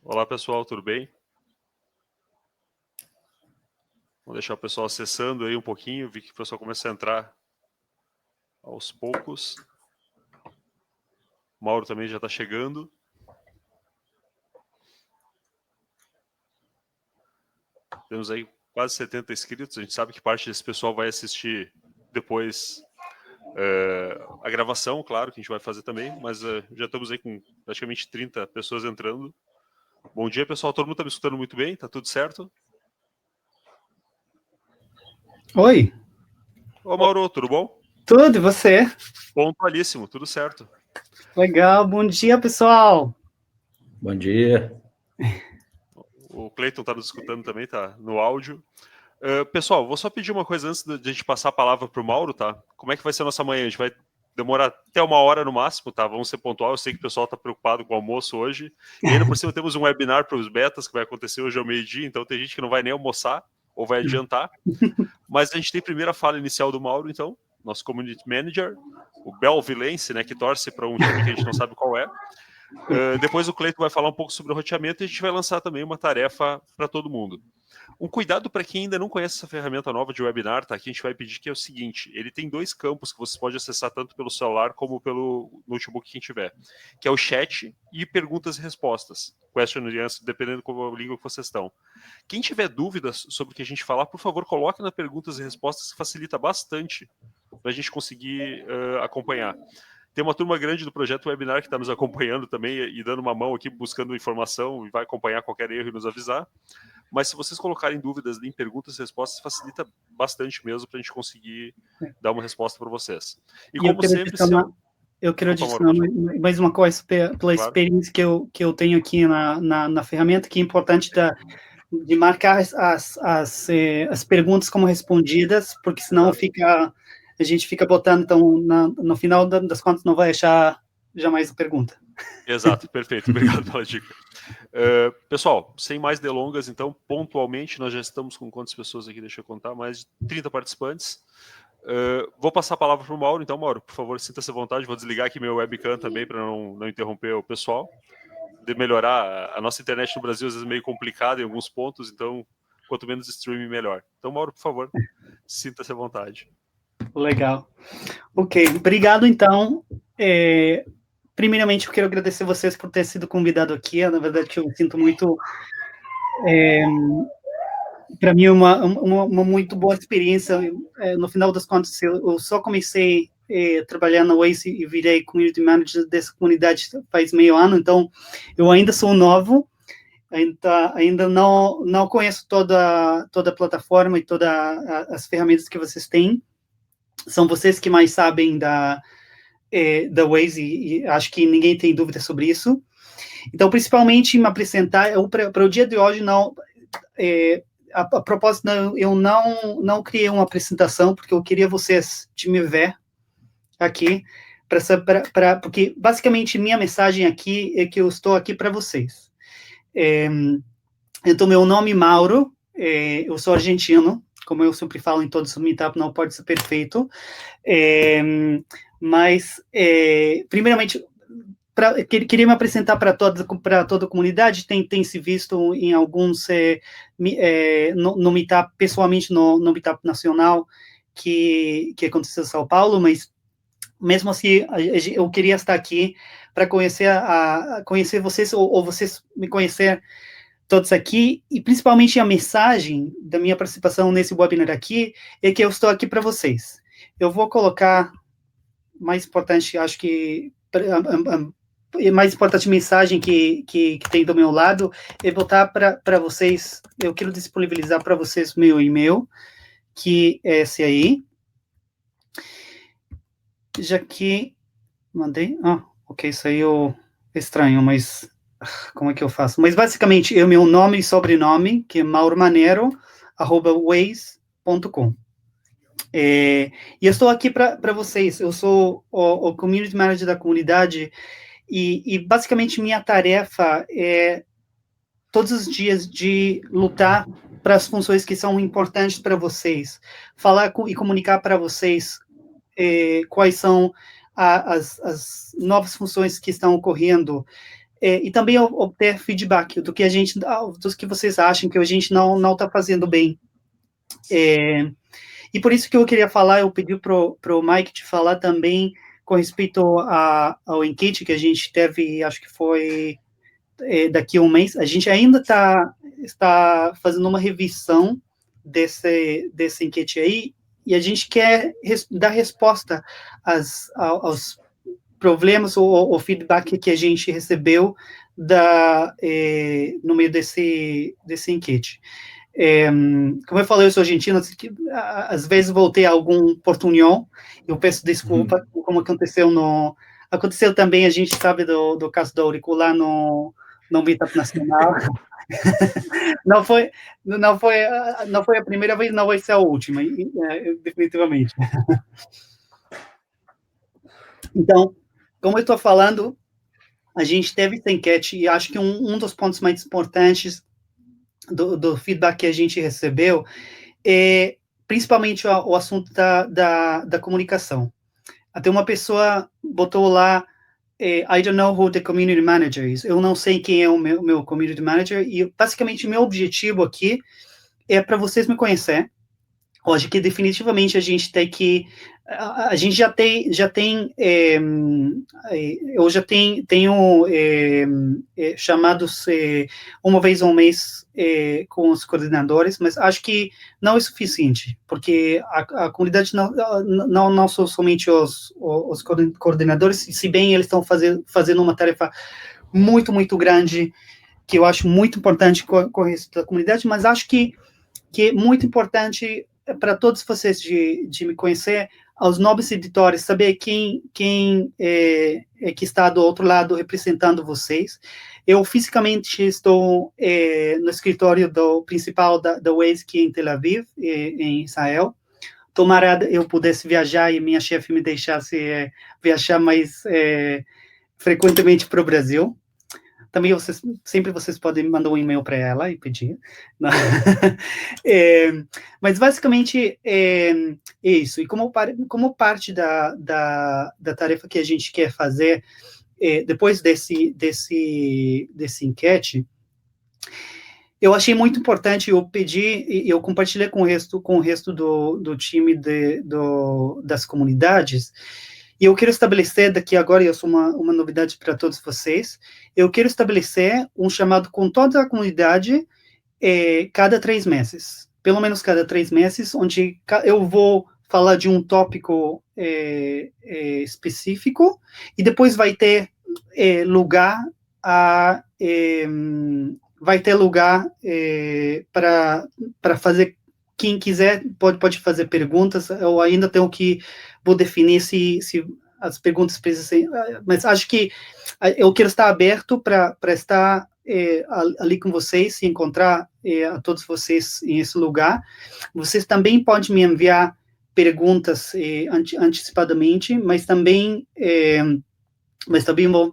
Olá, pessoal, tudo bem? Vou deixar o pessoal acessando aí um pouquinho, vi que o pessoal começa a entrar aos poucos. O Mauro também já está chegando. Temos aí quase 70 inscritos, a gente sabe que parte desse pessoal vai assistir depois a gravação, claro, que a gente vai fazer também, mas já estamos aí com praticamente 30 pessoas entrando. Bom dia, pessoal, todo mundo está me escutando muito bem? Tá tudo certo? Oi. Ô, Mauro, tudo bom? Tudo, e você? Pontualíssimo, tudo certo. Legal, bom dia, pessoal. Bom dia. O Cleiton está nos escutando também, está no áudio. Pessoal, vou só pedir uma coisa antes de a gente passar a palavra para o Mauro, tá? Como é que vai ser a nossa manhã? A gente vai demorar até 1 hora no máximo, tá? Vamos ser pontual. Eu sei que o pessoal está preocupado com o almoço hoje. E ainda por cima temos um webinar para os betas que vai acontecer hoje ao meio-dia, então tem gente que não vai nem almoçar ou vai adiantar. Mas a gente tem a primeira fala inicial do Mauro, então, nosso Community Manager, o Belvilense, né, que torce para um time que a gente não sabe qual é. Depois o Cleiton vai falar um pouco sobre o roteamento e a gente vai lançar também uma tarefa para todo mundo. Um cuidado para quem ainda não conhece essa ferramenta nova de webinar, tá? Que a gente vai pedir que é o seguinte: ele tem 2 campos que você pode acessar tanto pelo celular como pelo notebook que tiver, que é o chat e perguntas e respostas, question and answer, dependendo da língua que vocês estão. Quem tiver dúvidas sobre o que a gente falar, por favor, coloque nas perguntas e respostas, que facilita bastante para a gente conseguir acompanhar. Tem uma turma grande do projeto Webinar que está nos acompanhando também e dando uma mão aqui, buscando informação e vai acompanhar qualquer erro e nos avisar. Mas se vocês colocarem dúvidas em perguntas e respostas, facilita bastante mesmo para a gente conseguir dar uma resposta para vocês. E como sempre... Eu quero adicionar mais uma coisa pela experiência que eu tenho aqui na ferramenta, que é importante de marcar as perguntas como respondidas, porque senão a gente fica botando, então, no final das contas, não vai achar jamais a pergunta. Exato, perfeito, obrigado pela dica. Pessoal, sem mais delongas, então, pontualmente, nós já estamos com quantas pessoas aqui? Deixa eu contar, mais de 30 participantes. Vou passar a palavra para o Mauro, então, Mauro, por favor, sinta-se à vontade, vou desligar aqui meu webcam também, para não interromper o pessoal, de melhorar. A nossa internet no Brasil, às vezes, é meio complicada em alguns pontos, então, quanto menos streaming, melhor. Então, Mauro, por favor, sinta-se à vontade. Legal. Ok, obrigado, então. Primeiramente, eu quero agradecer vocês por ter sido convidado aqui. Na verdade, eu sinto muito... para mim, uma muito boa experiência. No final das contas, eu só comecei a trabalhar na Waze e virei Community Manager dessa comunidade faz meio ano, então eu ainda sou novo, ainda não conheço toda a plataforma e todas as ferramentas que vocês têm. São vocês que mais sabem da Waze e acho que ninguém tem dúvida sobre isso. Então, principalmente, me apresentar, para o dia de hoje, a propósito, eu não criei uma apresentação, porque eu queria vocês de me ver aqui, porque, basicamente, minha mensagem aqui é que eu estou aqui para vocês. Então, meu nome é Mauro, eu sou argentino, como eu sempre falo em todos os meetups, não pode ser perfeito, mas, primeiramente, queria me apresentar para toda a comunidade. Tem se visto em alguns no meetup, pessoalmente no meetup nacional que aconteceu em São Paulo, mas mesmo assim eu queria estar aqui para conhecer vocês, ou vocês me conhecer todos aqui, e principalmente a mensagem da minha participação nesse webinar aqui é que eu estou aqui para vocês. Eu vou colocar, mais importante, acho que mais importante mensagem que tem do meu lado é botar para vocês, eu quero disponibilizar para vocês meu e-mail, que é esse aí, já que mandei, ok, saiu estranho, mas como é que eu faço? Mas basicamente é o meu nome e sobrenome, que é mauromanero@waze.com. E eu estou aqui para vocês. Eu sou o Community Manager da comunidade e basicamente minha tarefa é todos os dias de lutar para as funções que são importantes para vocês, falar e comunicar para vocês quais são as novas funções que estão ocorrendo, e também obter feedback do que a gente, dos que vocês acham que a gente não está fazendo bem. E por isso que eu queria falar, eu pedi pro Mike te falar também com respeito ao enquete que a gente teve, acho que foi daqui a um mês. A gente ainda está fazendo uma revisão desse enquete aí, e a gente quer dar resposta aos problemas ou feedback que a gente recebeu no meio desse enquete. Como eu falei, eu sou argentino, às vezes voltei a algum portunhol, eu peço desculpa, como aconteceu também, a gente sabe do caso do auricular no Meetup Nacional. Não foi a primeira vez, não vai ser a última, definitivamente. Então, como eu estou falando, a gente teve essa enquete, e acho que um dos pontos mais importantes do feedback que a gente recebeu é principalmente o assunto da comunicação. Até uma pessoa botou lá, I don't know who the community manager is. Eu não sei quem é o meu community manager, e basicamente o meu objetivo aqui é para vocês me conhecerem. Acho que definitivamente a gente tem que, a gente já tem eu já tenho chamados uma vez ao mês com os coordenadores, mas acho que não é suficiente, porque a comunidade não são somente os coordenadores, se bem eles estão fazendo uma tarefa muito, muito grande, que eu acho muito importante com o resto da comunidade, mas acho que é muito importante para todos vocês de me conhecer, aos nobres editores, saber quem que está do outro lado representando vocês. Eu fisicamente estou no escritório principal da Waze, que é em Tel Aviv, em Israel. Tomara eu pudesse viajar e minha chefe me deixasse viajar mais frequentemente para o Brasil. Também vocês podem mandar um e-mail para ela e pedir. Mas basicamente é isso. E como parte da tarefa que a gente quer fazer depois desse enquete, eu achei muito importante, eu pedi e eu compartilhei com o resto do time das comunidades. E eu quero estabelecer, daqui agora, e isso é uma novidade para todos vocês, eu quero estabelecer um chamado com toda a comunidade cada 3 meses. Pelo menos cada 3 meses, onde eu vou falar de um tópico específico, e depois vai ter lugar para fazer. Quem quiser pode fazer perguntas. Eu ainda vou definir se as perguntas precisam, mas acho que eu quero estar aberto para estar ali com vocês, se encontrar a todos vocês em esse lugar. Vocês também podem me enviar perguntas antecipadamente, mas também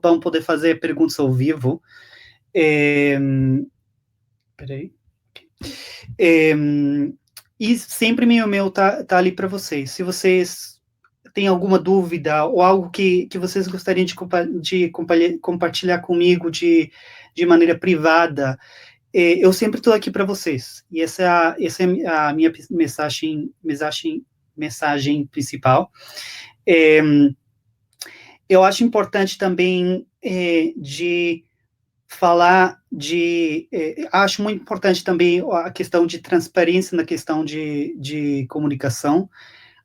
vão poder fazer perguntas ao vivo. Peraí. E sempre meu e-mail tá ali para vocês. Se vocês têm alguma dúvida ou algo que vocês gostariam de compartilhar comigo de maneira privada, eu sempre estou aqui para vocês. E essa é a minha mensagem principal. Eu acho importante também de falar acho muito importante também a questão de transparência na questão de comunicação.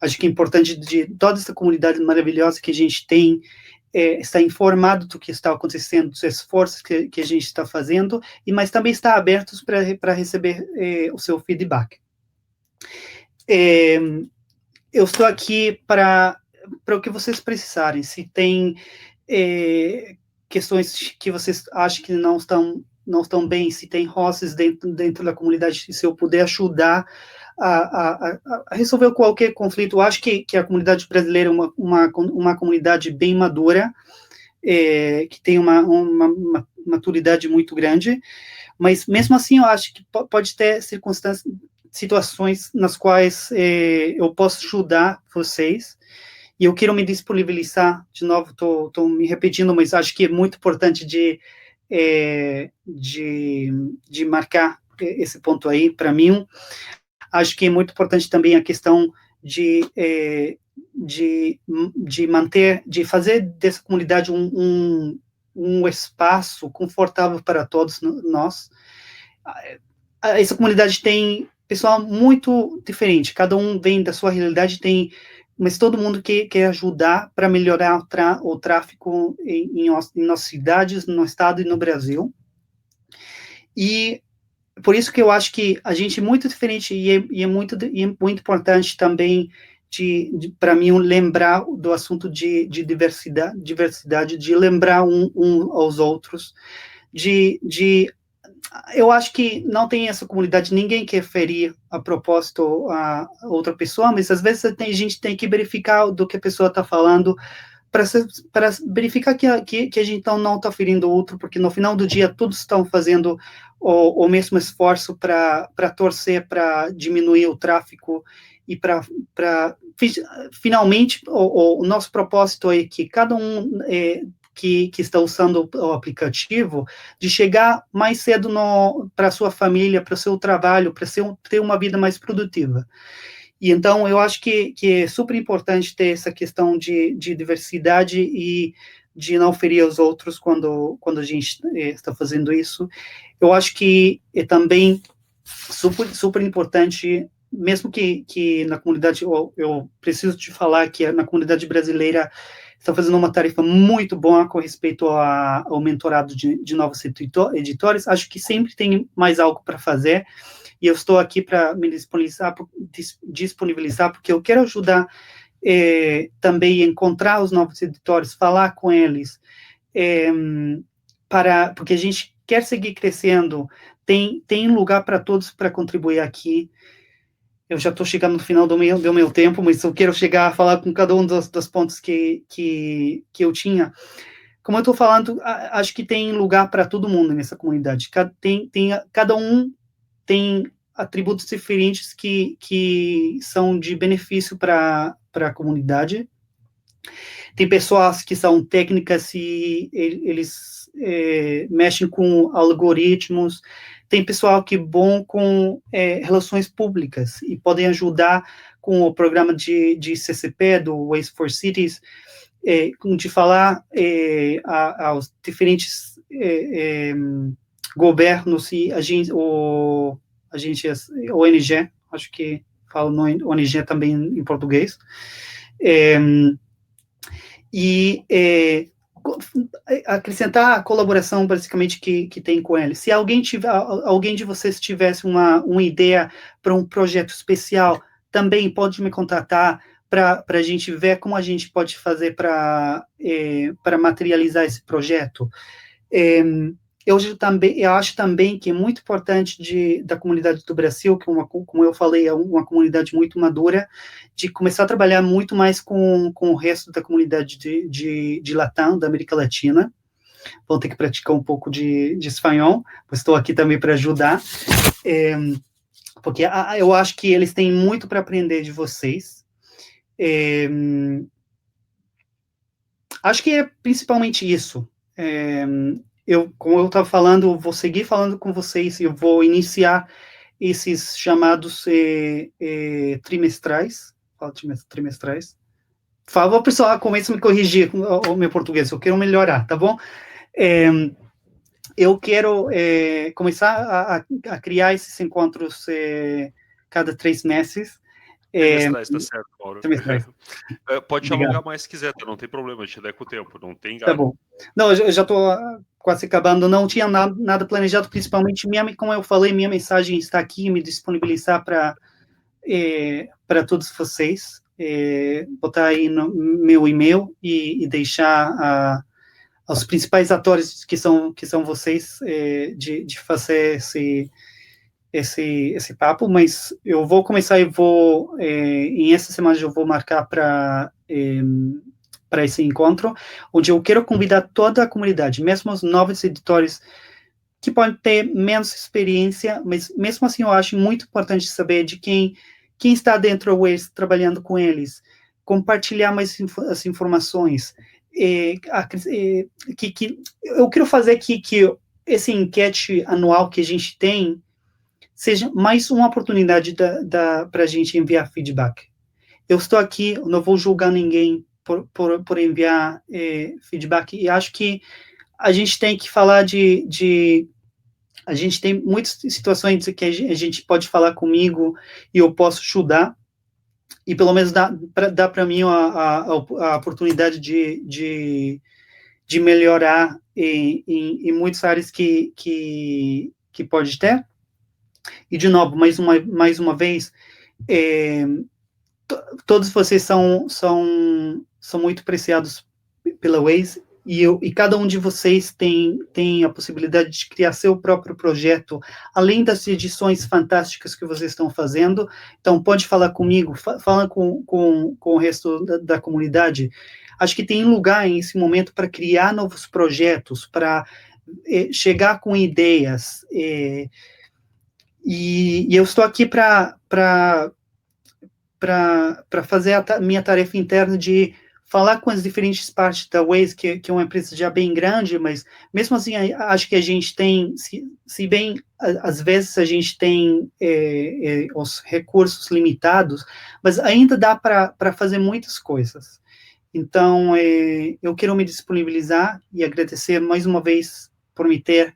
Acho que é importante de toda essa comunidade maravilhosa que a gente tem estar informado do que está acontecendo, dos esforços que a gente está fazendo, mas também estar abertos para receber o seu feedback. Eu estou aqui para o que vocês precisarem. Se tem questões que vocês acham que não estão bem, se tem roces dentro da comunidade, se eu puder ajudar a resolver qualquer conflito. Eu acho que a comunidade brasileira é uma comunidade bem madura, que tem uma maturidade muito grande, mas mesmo assim eu acho que pode ter situações nas quais eu posso ajudar vocês. E eu quero me disponibilizar, de novo, estou me repetindo, mas acho que é muito importante de de marcar esse ponto aí para mim. Acho que é muito importante também a questão de manter, de fazer dessa comunidade um espaço confortável para todos nós. Essa comunidade tem pessoal muito diferente, cada um vem da sua realidade, mas todo mundo quer ajudar para melhorar o tráfego em nossas cidades, no estado e no Brasil. E por isso que eu acho que a gente é muito diferente e é muito importante também para mim lembrar do assunto de diversidade, de lembrar um aos outros, eu acho que não tem essa comunidade, ninguém quer ferir a propósito a outra pessoa, mas às vezes a gente tem que verificar do que a pessoa está falando, para verificar que a gente não está ferindo o outro, porque no final do dia todos estão fazendo o mesmo esforço para torcer, para diminuir o tráfego e para finalmente o nosso propósito é que cada um que está usando o aplicativo, de chegar mais cedo para a sua família, para o seu trabalho, para ter uma vida mais produtiva. E então, eu acho que é super importante ter essa questão de diversidade e de não ferir os outros quando a gente está fazendo isso. Eu acho que é também super, super importante, mesmo que na comunidade, eu preciso te falar que na comunidade brasileira está fazendo uma tarefa muito boa com respeito ao mentorado de novos editores. Acho que sempre tem mais algo para fazer, e eu estou aqui para me disponibilizar, porque eu quero ajudar também a encontrar os novos editores, falar com eles, porque a gente quer seguir crescendo, tem lugar para todos para contribuir aqui. Eu já estou chegando no final do meu tempo, mas eu quero chegar a falar com cada um dos pontos que eu tinha. Como eu estou falando, acho que tem lugar para todo mundo nessa comunidade. Cada um tem atributos diferentes que são de benefício para a comunidade. Tem pessoas que são técnicas e eles mexem com algoritmos. Tem pessoal que é bom com relações públicas e podem ajudar com o programa de CCP, do Ways for Cities, de falar aos diferentes governos e agências, ONG, acho que falo no ONG também em português, acrescentar a colaboração, basicamente, que tem com ele. Se alguém de vocês tivesse uma ideia para um projeto especial, também pode me contatar para a gente ver como a gente pode fazer para materializar esse projeto. Eu acho também que é muito importante da comunidade do Brasil, que como eu falei, é uma comunidade muito madura, de começar a trabalhar muito mais com o resto da comunidade de Latam, da América Latina. Vou ter que praticar um pouco de espanhol, pois estou aqui também para ajudar, porque eu acho que eles têm muito para aprender de vocês. Acho que é principalmente isso. Como eu estava falando, vou seguir falando com vocês, eu vou iniciar esses chamados trimestrais. Fala trimestrais. Por favor, pessoal, comece a me corrigir o meu português, eu quero melhorar, tá bom? Eu quero começar a criar esses encontros cada 3 meses. Trimestrais, tá certo, Mauro. Trimestrais. Pode te alongar mais se quiser, não tem problema, a gente dá com o tempo, não tem galho. Tá bom. Não, eu já estou quase acabando, não tinha nada planejado, principalmente, como eu falei, minha mensagem está aqui, me disponibilizar para todos vocês, botar aí no meu e-mail e deixar os principais atores que são vocês, de fazer esse papo, mas eu vou começar em essa semana eu vou marcar para esse encontro, onde eu quero convidar toda a comunidade, mesmo os novos editores que podem ter menos experiência, mas mesmo assim eu acho muito importante saber de quem está dentro do Waze, trabalhando com eles, compartilhar mais as informações, eu quero fazer que esse enquete anual que a gente tem seja mais uma oportunidade para a gente enviar feedback. Eu estou aqui, eu não vou julgar ninguém por enviar feedback, e acho que a gente tem que falar a gente tem muitas situações que a gente pode falar comigo e eu posso ajudar, e pelo menos dá para mim a oportunidade de melhorar em muitas áreas que pode ter. E, de novo, mais uma vez, todos vocês são muito apreciados pela Waze, e cada um de vocês tem a possibilidade de criar seu próprio projeto, além das edições fantásticas que vocês estão fazendo. Então, pode falar comigo, fala com o resto da comunidade. Acho que tem lugar nesse momento para criar novos projetos, para chegar com ideias, e eu estou aqui para fazer a minha tarefa interna de falar com as diferentes partes da Waze, que é uma empresa já bem grande, mas mesmo assim, acho que a gente tem, se bem, às vezes a gente tem os recursos limitados, mas ainda dá para fazer muitas coisas. Então, eu quero me disponibilizar e agradecer mais uma vez por me ter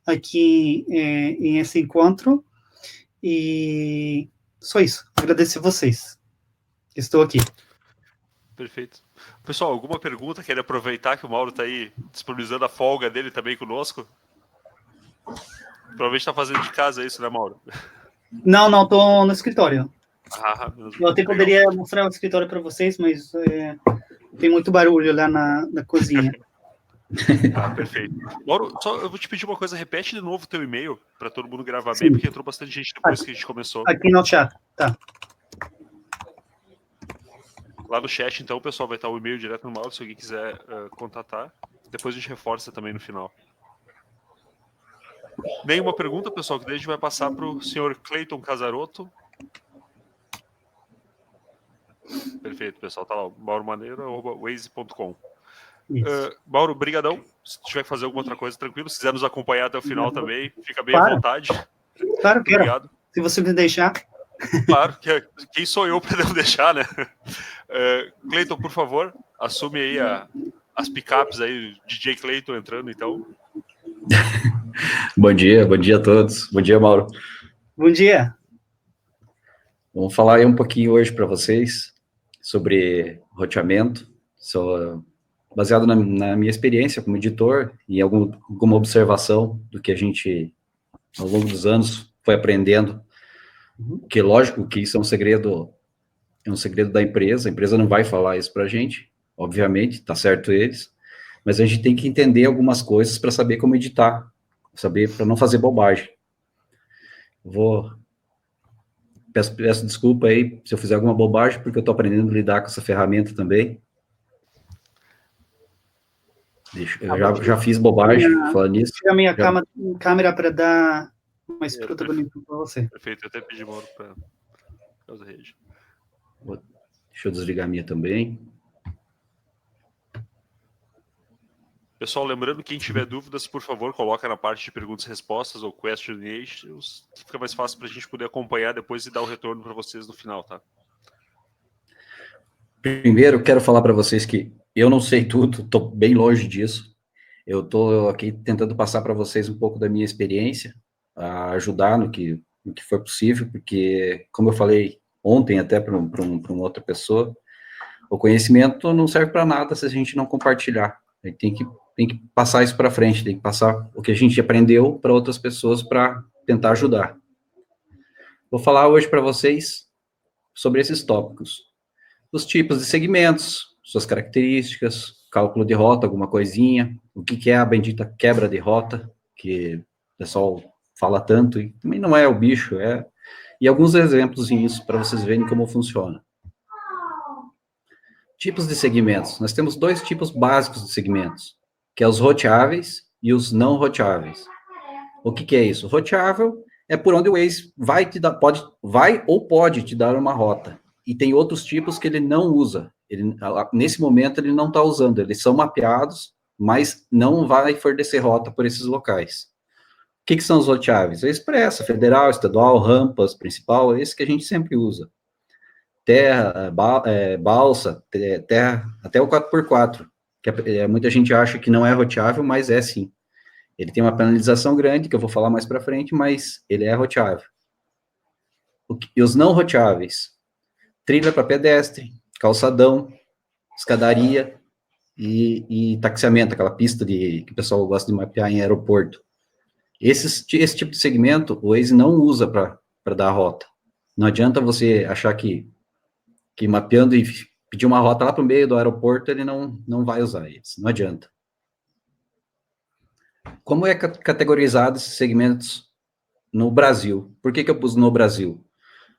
aqui em esse encontro, e só isso, agradeço a vocês. Estou aqui. Perfeito. Pessoal, alguma pergunta? Quer aproveitar que o Mauro está aí disponibilizando a folga dele também conosco? Provavelmente está fazendo de casa isso, né, Mauro? Não, estou no escritório. Eu até legal. poderia mostrar o escritório para vocês, mas tem muito barulho lá na cozinha. Perfeito. Mauro, eu vou te pedir uma coisa, repete de novo o teu e-mail para todo mundo gravar Sim. bem, porque entrou bastante gente depois que a gente começou. Aqui no chat, tá. Lá no chat, então, o pessoal vai estar o e-mail direto no Mauro, se alguém quiser contatar. Depois a gente reforça também no final. Nenhuma pergunta, pessoal, que daí a gente vai passar para o senhor Cleiton Casarotto. Perfeito, pessoal. Tá lá, mauromaneiro@waze.com. Mauro, brigadão. Se tiver que fazer alguma outra coisa, tranquilo. Se quiser nos acompanhar até o final também, fica bem à vontade. Claro, quero. Obrigado. Se você me deixar. Claro, quem sou eu para não deixar, né? Cleiton, por favor, assume aí as picapes aí, DJ Cleiton entrando, então. Bom dia a todos. Bom dia, Mauro. Bom dia. Vamos falar aí um pouquinho hoje para vocês sobre roteamento. Sou baseado na minha experiência como editor e alguma observação do que a gente, ao longo dos anos, foi aprendendo. Que, lógico, que isso é um segredo da empresa. A empresa não vai falar isso para a gente, obviamente, tá certo eles, mas a gente tem que entender algumas coisas para saber como editar, para não fazer bobagem. Peço desculpa aí se eu fizer alguma bobagem, porque eu estou aprendendo a lidar com essa ferramenta também. Eu já fiz bobagem falando nisso. Tira a minha câmera para dar mais protagonismo para você. Perfeito, eu até pedi Mauro para usar a rede. Deixa eu desligar a minha também. Pessoal, lembrando, quem tiver dúvidas, por favor, coloca na parte de perguntas e respostas ou questions, que fica mais fácil para a gente poder acompanhar depois e dar o retorno para vocês no final, tá? Primeiro, quero falar para vocês que eu não sei tudo, estou bem longe disso. Eu estou aqui tentando passar para vocês um pouco da minha experiência, a ajudar no que for possível, porque, como eu falei ontem até para uma outra pessoa, o conhecimento não serve para nada se a gente não compartilhar. A gente tem que passar isso para frente, tem que passar o que a gente aprendeu para outras pessoas para tentar ajudar. Vou falar hoje para vocês sobre esses tópicos. Os tipos de segmentos, suas características, cálculo de rota, alguma coisinha, o que é a bendita quebra de rota, que o pessoal fala tanto, e também não é o bicho, e alguns exemplos nisso para vocês verem como funciona. Tipos de segmentos. Nós temos dois tipos básicos de segmentos, que é os roteáveis e os não roteáveis. O que é isso? Roteável é por onde o Waze vai ou pode te dar uma rota. E tem outros tipos que ele não usa. Nesse momento, ele não está usando, eles são mapeados, mas não vai fornecer rota por esses locais. O que são os roteáveis? É expressa, federal, estadual, rampas, principal, esse que a gente sempre usa. Terra, balsa, terra, até o 4x4, que muita gente acha que não é roteável, mas é sim. Ele tem uma penalização grande, que eu vou falar mais para frente, mas ele é roteável. E os não roteáveis? Trilha para pedestre, calçadão, escadaria e taxiamento, aquela pista que o pessoal gosta de mapear em aeroporto. Esse tipo de segmento, o Waze não usa para dar a rota. Não adianta você achar que mapeando e pedir uma rota lá para o meio do aeroporto, ele não vai usar isso. Não adianta. Como é categorizado esses segmentos no Brasil? Por que eu pus no Brasil?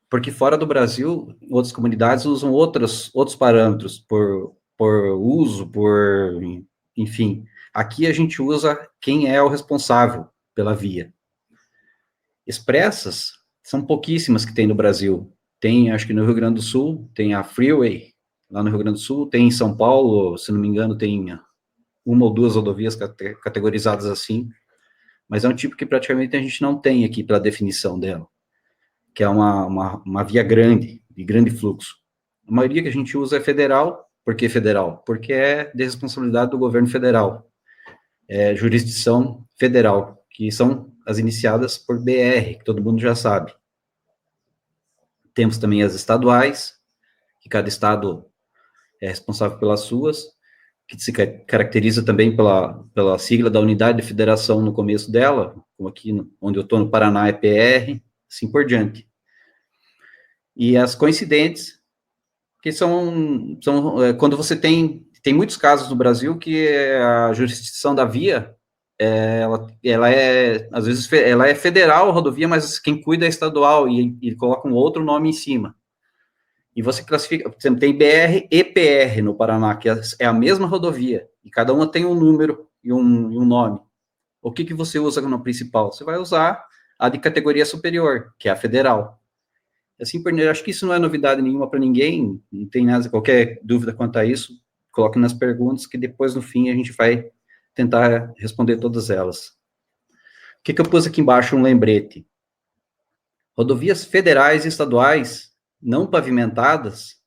Porque fora do Brasil, outras comunidades usam outros parâmetros por uso, enfim. Aqui a gente usa quem é o responsável pela via. Expressas, são pouquíssimas que tem no Brasil. Tem, acho que no Rio Grande do Sul, tem a Freeway, lá no Rio Grande do Sul, tem em São Paulo, se não me engano, tem uma ou duas rodovias categorizadas assim, mas é um tipo que praticamente a gente não tem aqui pela definição dela, que é uma via grande, de grande fluxo. A maioria que a gente usa é federal. Por que federal? Porque é de responsabilidade do governo federal. É jurisdição federal, que são as iniciadas por BR, que todo mundo já sabe. Temos também as estaduais, que cada estado é responsável pelas suas, que se caracteriza também pela sigla da unidade de federação no começo dela, como aqui onde eu estou no Paraná é PR, assim por diante. E as coincidentes, que são quando você tem muitos casos no Brasil que a jurisdição da via, ela é, às vezes, ela é federal, a rodovia, mas quem cuida é estadual, e coloca um outro nome em cima. E você classifica, por exemplo, tem BR e PR no Paraná, que é a mesma rodovia, e cada uma tem um número e um nome. O que você usa no principal? Você vai usar a de categoria superior, que é a federal. Assim, acho que isso não é novidade nenhuma para ninguém, não tem nada, qualquer dúvida quanto a isso, coloque nas perguntas, que depois, no fim, a gente vai tentar responder todas elas. O que eu pus aqui embaixo? Um lembrete. Rodovias federais e estaduais não pavimentadas,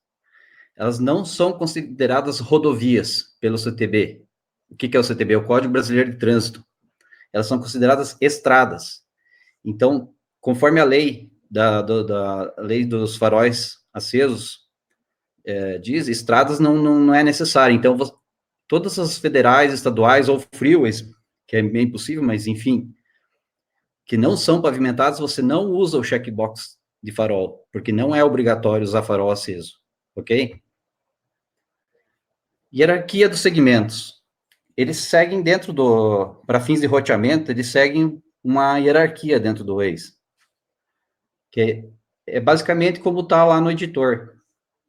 elas não são consideradas rodovias pelo CTB. O que é o CTB? O Código Brasileiro de Trânsito. Elas são consideradas estradas. Então, conforme a lei da lei dos faróis acesos, diz, estradas não é necessário. Então, todas as federais, estaduais ou freeways, que é meio impossível, mas enfim, que não são pavimentadas, você não usa o checkbox de farol, porque não é obrigatório usar farol aceso, ok? Hierarquia dos segmentos. Eles seguem para fins de roteamento, eles seguem uma hierarquia dentro do Waze, que é basicamente como está lá no editor,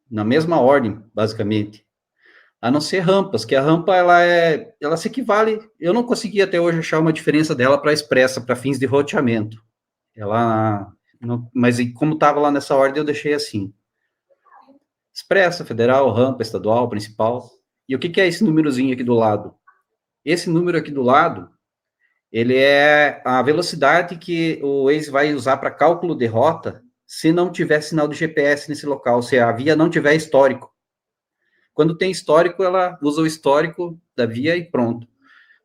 na mesma ordem, basicamente. A não ser rampas, que a rampa, ela se equivale, eu não consegui até hoje achar uma diferença dela para expressa, para fins de roteamento. Mas como estava lá nessa ordem, eu deixei assim. Expressa, federal, rampa, estadual, principal. E o que é esse númerozinho aqui do lado? Esse número aqui do lado, ele é a velocidade que o Waze vai usar para cálculo de rota se não tiver sinal de GPS nesse local, se a via não tiver histórico. Quando tem histórico, ela usa o histórico da via e pronto.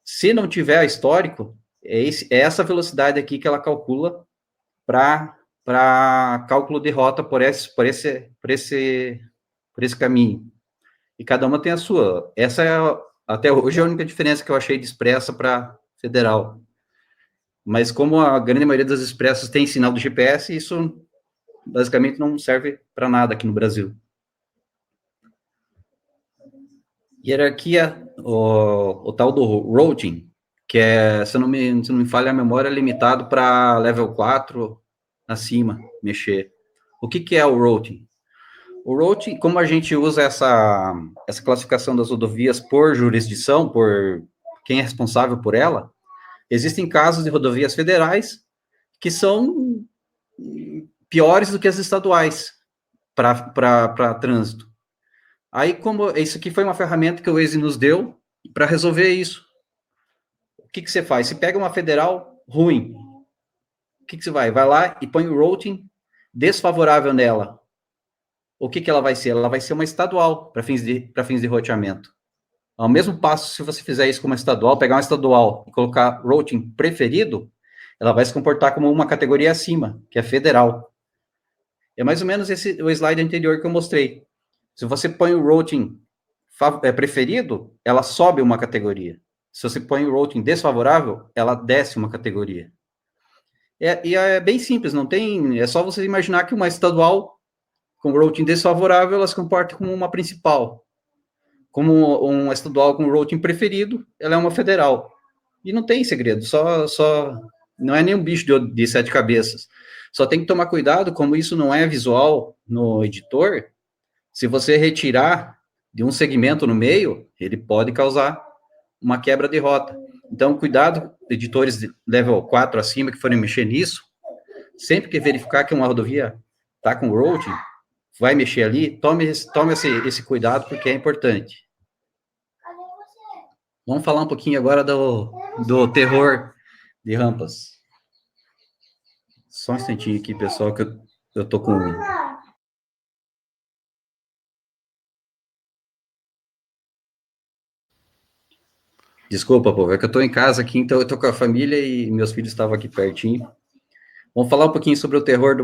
Se não tiver histórico, é essa velocidade aqui que ela calcula para cálculo de rota por esse caminho. E cada uma tem a sua. Essa é, até hoje, a única diferença que eu achei de expressa para federal. Mas como a grande maioria das expressas tem sinal do GPS, isso basicamente não serve para nada aqui no Brasil. Hierarquia, o tal do routing, que é, se não me falha a memória, é limitado para level 4 acima, mexer. O que é o routing? O routing, como a gente usa essa classificação das rodovias por jurisdição, por quem é responsável por ela, existem casos de rodovias federais que são piores do que as estaduais para trânsito. Aí, como isso aqui foi uma ferramenta que o Waze nos deu para resolver isso. O que você faz? Você pega uma federal ruim. O que você vai? Vai lá e põe o routing desfavorável nela. O que ela vai ser? Ela vai ser uma estadual para fins de roteamento. Ao mesmo passo, se você fizer isso com uma estadual, pegar uma estadual e colocar routing preferido, ela vai se comportar como uma categoria acima, que é federal. É mais ou menos o slide anterior que eu mostrei. Se você põe o routing preferido, ela sobe uma categoria. Se você põe o routing desfavorável, ela desce uma categoria. E é bem simples, não tem... É só você imaginar que uma estadual com routing desfavorável, ela se comporta como uma principal. Como uma estadual com routing preferido, ela é uma federal. E não tem segredo, não é nenhum bicho de 7 cabeças. Só tem que tomar cuidado, como isso não é visual no editor, se você retirar de um segmento no meio, ele pode causar uma quebra de rota. Então, cuidado, editores de level 4 acima que forem mexer nisso, sempre que verificar que uma rodovia está com routing, vai mexer ali, tome esse cuidado, porque é importante. Vamos falar um pouquinho agora do terror de rampas. Só um instantinho aqui, pessoal, que eu tô com... Desculpa, povo, é que eu tô em casa aqui, então eu tô com a família e meus filhos estavam aqui pertinho. Vamos falar um pouquinho sobre o terror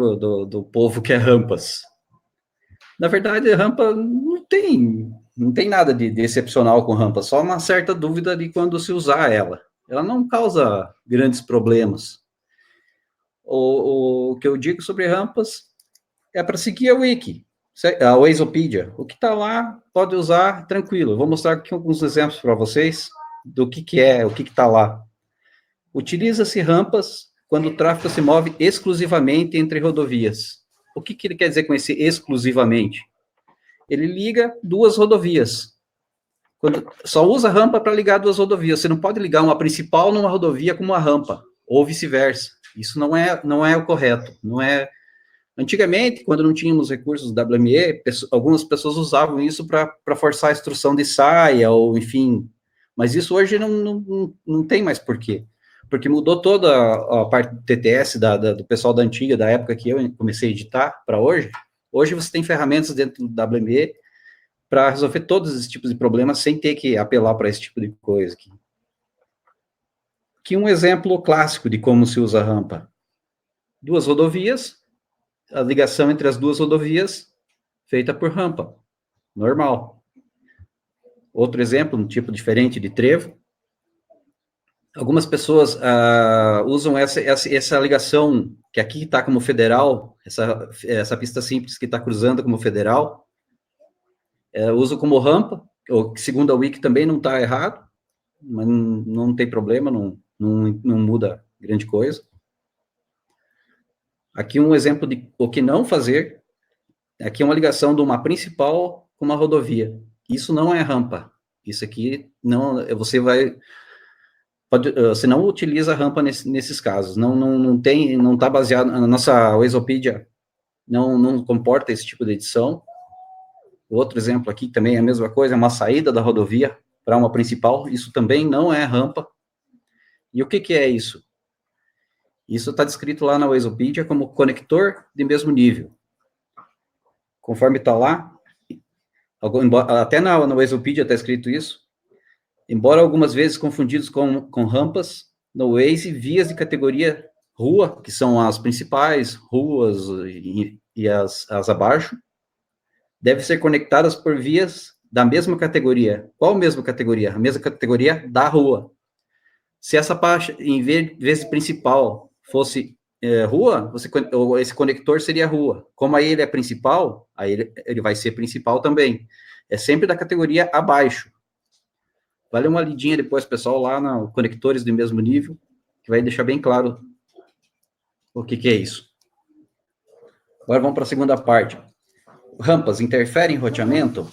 do povo que é rampas. Na verdade, rampa não tem nada de excepcional com rampa, só uma certa dúvida de quando se usar ela. Ela não causa grandes problemas. O que eu digo sobre rampas é para seguir a Wiki, a Wazeopedia. O que está lá, pode usar tranquilo. Eu vou mostrar aqui alguns exemplos para vocês do que é, o que está lá. Utiliza-se rampas quando o tráfego se move exclusivamente entre rodovias. O que ele quer dizer com esse exclusivamente? Ele liga duas rodovias. Só usa rampa para ligar duas rodovias. Você não pode ligar uma principal numa rodovia com uma rampa, ou vice-versa. Isso não é o correto. Não é. Antigamente, quando não tínhamos recursos WME, algumas pessoas usavam isso para forçar a instrução de saia, ou enfim. Mas isso hoje não tem mais porquê. Porque mudou toda a parte do TTS do pessoal da antiga, da época que eu comecei a editar, para hoje. Hoje você tem ferramentas dentro do WME para resolver todos esses tipos de problemas sem ter que apelar para esse tipo de coisa aqui. Aqui um exemplo clássico de como se usa a rampa. Duas rodovias, a ligação entre as duas rodovias feita por rampa, normal. Outro exemplo, um tipo diferente de trevo. Algumas pessoas usam essa ligação, que aqui está como federal, essa pista simples que está cruzando como federal, usam como rampa, ou segundo a Wiki também não está errado, mas não tem problema, não muda grande coisa. Aqui um exemplo de o que não fazer, aqui é uma ligação de uma principal com uma rodovia. Isso não é rampa, isso aqui não, você não utiliza rampa nesses casos, não está baseado, a nossa Wazeopedia não comporta esse tipo de edição. Outro exemplo aqui também é a mesma coisa, é uma saída da rodovia para uma principal, isso também não é rampa. E o que é isso? Isso está descrito lá na Wazeopedia como conector de mesmo nível. Conforme está lá, até na Wazeopedia está escrito isso, embora algumas vezes confundidos com rampas, no Waze, vias de categoria rua, que são as principais ruas e as abaixo, devem ser conectadas por vias da mesma categoria. Qual mesma categoria? A mesma categoria da rua. Se essa parte, em vez de principal, fosse rua, esse conector seria rua. Como aí ele é principal, aí ele vai ser principal também. É sempre da categoria abaixo. Vale uma lidinha depois, pessoal, lá no conectores do mesmo nível, que vai deixar bem claro o que é isso. Agora vamos para a segunda parte. Rampas interferem em roteamento?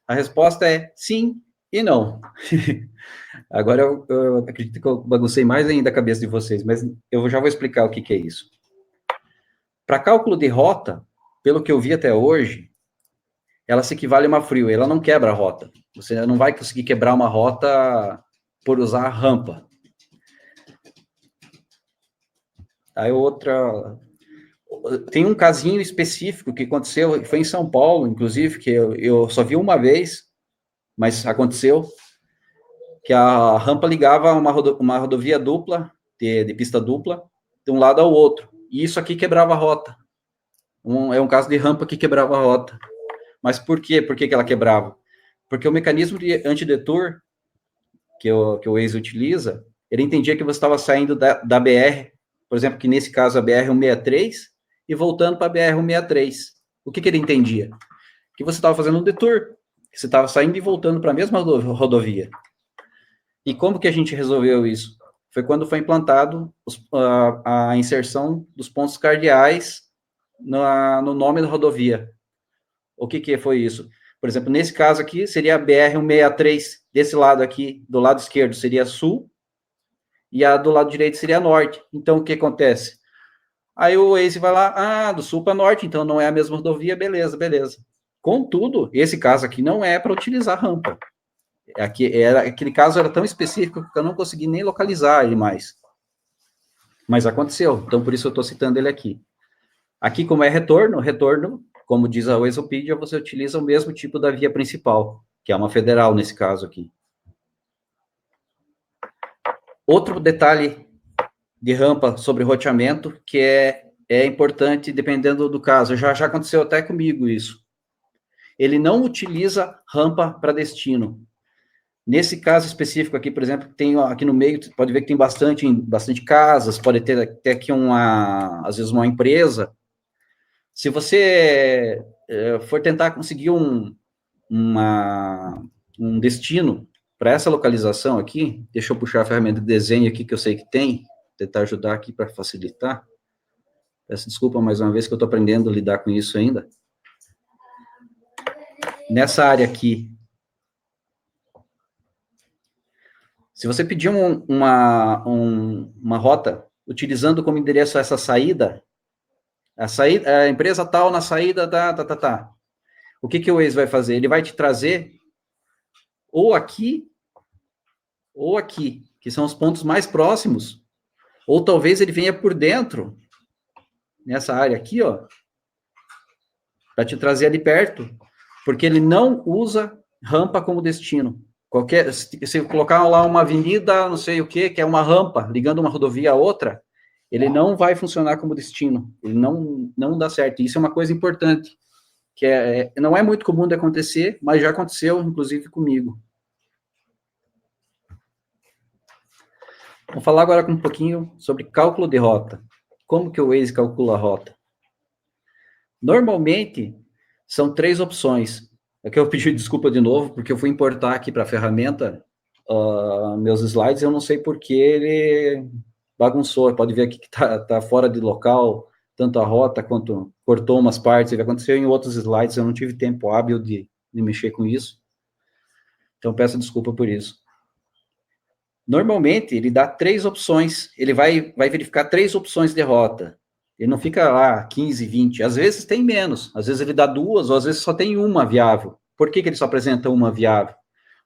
A resposta é sim e não. Agora eu acredito que eu baguncei mais ainda a cabeça de vocês, mas eu já vou explicar o que é isso. Para cálculo de rota, pelo que eu vi até hoje, ela se equivale a uma freeway, ela não quebra a rota. Você não vai conseguir quebrar uma rota por usar a rampa. Aí outra... Tem um casinho específico que aconteceu, foi em São Paulo, inclusive, que eu só vi uma vez, mas aconteceu, que a rampa ligava uma rodovia dupla, de pista dupla, de um lado ao outro. E isso aqui quebrava a rota. É um caso de rampa que quebrava a rota. Mas por quê? Por que ela quebrava? Porque o mecanismo de antidetour que o Waze utiliza, ele entendia que você estava saindo da BR, por exemplo, que nesse caso a BR-163, e voltando para a BR-163. O que ele entendia? Que você estava fazendo um detour, que você estava saindo e voltando para a mesma rodovia. E como que a gente resolveu isso? Foi quando foi implantado a inserção dos pontos cardeais no nome da rodovia. O que foi isso? Por exemplo, nesse caso aqui, seria a BR-163, desse lado aqui, do lado esquerdo, seria sul, e a do lado direito seria norte. Então, o que acontece? Aí o Waze vai lá, do sul para norte, então não é a mesma rodovia, beleza. Contudo, esse caso aqui não é para utilizar rampa. Aquele caso era tão específico que eu não consegui nem localizar ele mais. Mas aconteceu, então por isso eu estou citando ele aqui. Aqui, como é retorno, como diz a Wazeopedia, você utiliza o mesmo tipo da via principal, que é uma federal nesse caso aqui. Outro detalhe de rampa sobre roteamento, que é importante dependendo do caso, já aconteceu até comigo isso. Ele não utiliza rampa para destino. Nesse caso específico aqui, por exemplo, tem aqui no meio, pode ver que tem bastante casas, pode ter até aqui às vezes uma empresa. Se você for tentar conseguir um destino para essa localização aqui, deixa eu puxar a ferramenta de desenho aqui que eu sei que tem, tentar ajudar aqui para facilitar. Peço desculpa mais uma vez que eu estou aprendendo a lidar com isso ainda. Nessa área aqui, se você pedir uma rota utilizando como endereço essa saída, a empresa tal na saída o que o Waze vai fazer? Ele vai te trazer ou aqui, que são os pontos mais próximos, ou talvez ele venha por dentro, nessa área aqui, ó, para te trazer ali perto, porque ele não usa rampa como destino. Se colocar lá uma avenida, não sei o que é uma rampa, ligando uma rodovia a outra, ele não vai funcionar como destino, ele não dá certo. Isso é uma coisa importante, que não é muito comum de acontecer, mas já aconteceu, inclusive, comigo. Vamos falar agora um pouquinho sobre cálculo de rota. Como que o Waze calcula a rota? Normalmente, são 3 opções. Aqui eu pedi desculpa de novo, porque eu fui importar aqui para a ferramenta meus slides, eu não sei porque ele bagunçou. Pode ver aqui que tá fora de local, tanto a rota quanto cortou umas partes. Ele aconteceu em outros slides, eu não tive tempo hábil de mexer com isso. Então, peço desculpa por isso. Normalmente, ele dá 3 opções, ele vai verificar 3 opções de rota. Ele não fica lá 15, 20, às vezes tem menos, às vezes ele dá 2, ou às vezes só tem uma viável. Por que ele só apresenta uma viável?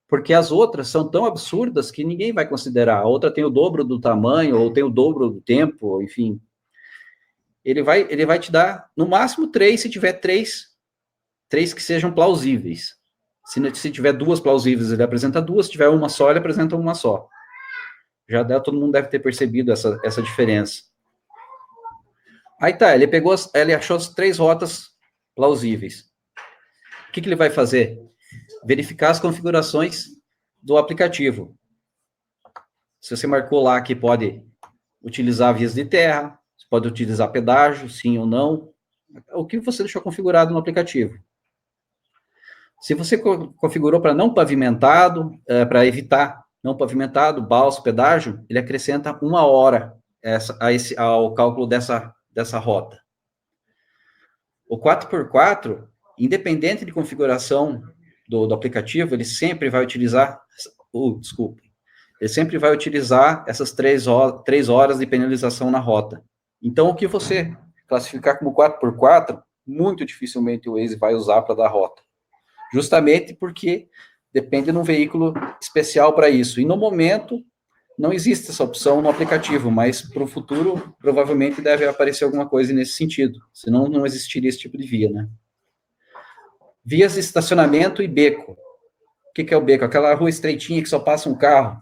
Porque as outras são tão absurdas que ninguém vai considerar. A outra tem o dobro do tamanho, ou tem o dobro do tempo, enfim. Ele vai te dar, no máximo, 3, se tiver 3 que sejam plausíveis. Se tiver 2 plausíveis, ele apresenta 2, se tiver uma só, ele apresenta uma só. Todo mundo deve ter percebido essa diferença. Aí tá, ele achou as 3 rotas plausíveis. O que ele vai fazer? Verificar as configurações do aplicativo. Se você marcou lá que pode utilizar vias de terra, você pode utilizar pedágio, sim ou não, o que você deixou configurado no aplicativo. Se você configurou para não pavimentado, para evitar não pavimentado, balsa, pedágio, ele acrescenta 1 hora ao cálculo dessa rota. O 4x4, independente de configuração do aplicativo, ele sempre vai utilizar, ele sempre vai utilizar essas 3 horas de penalização na rota. Então, o que você classificar como 4x4, muito dificilmente o Waze vai usar para dar rota. justamente porque depende de um veículo especial para isso. E no momento, não existe essa opção no aplicativo, mas para o futuro, provavelmente deve aparecer alguma coisa nesse sentido, senão não existiria esse tipo de via, né? Vias de estacionamento e beco. O que é o beco? Aquela rua estreitinha que só passa um carro.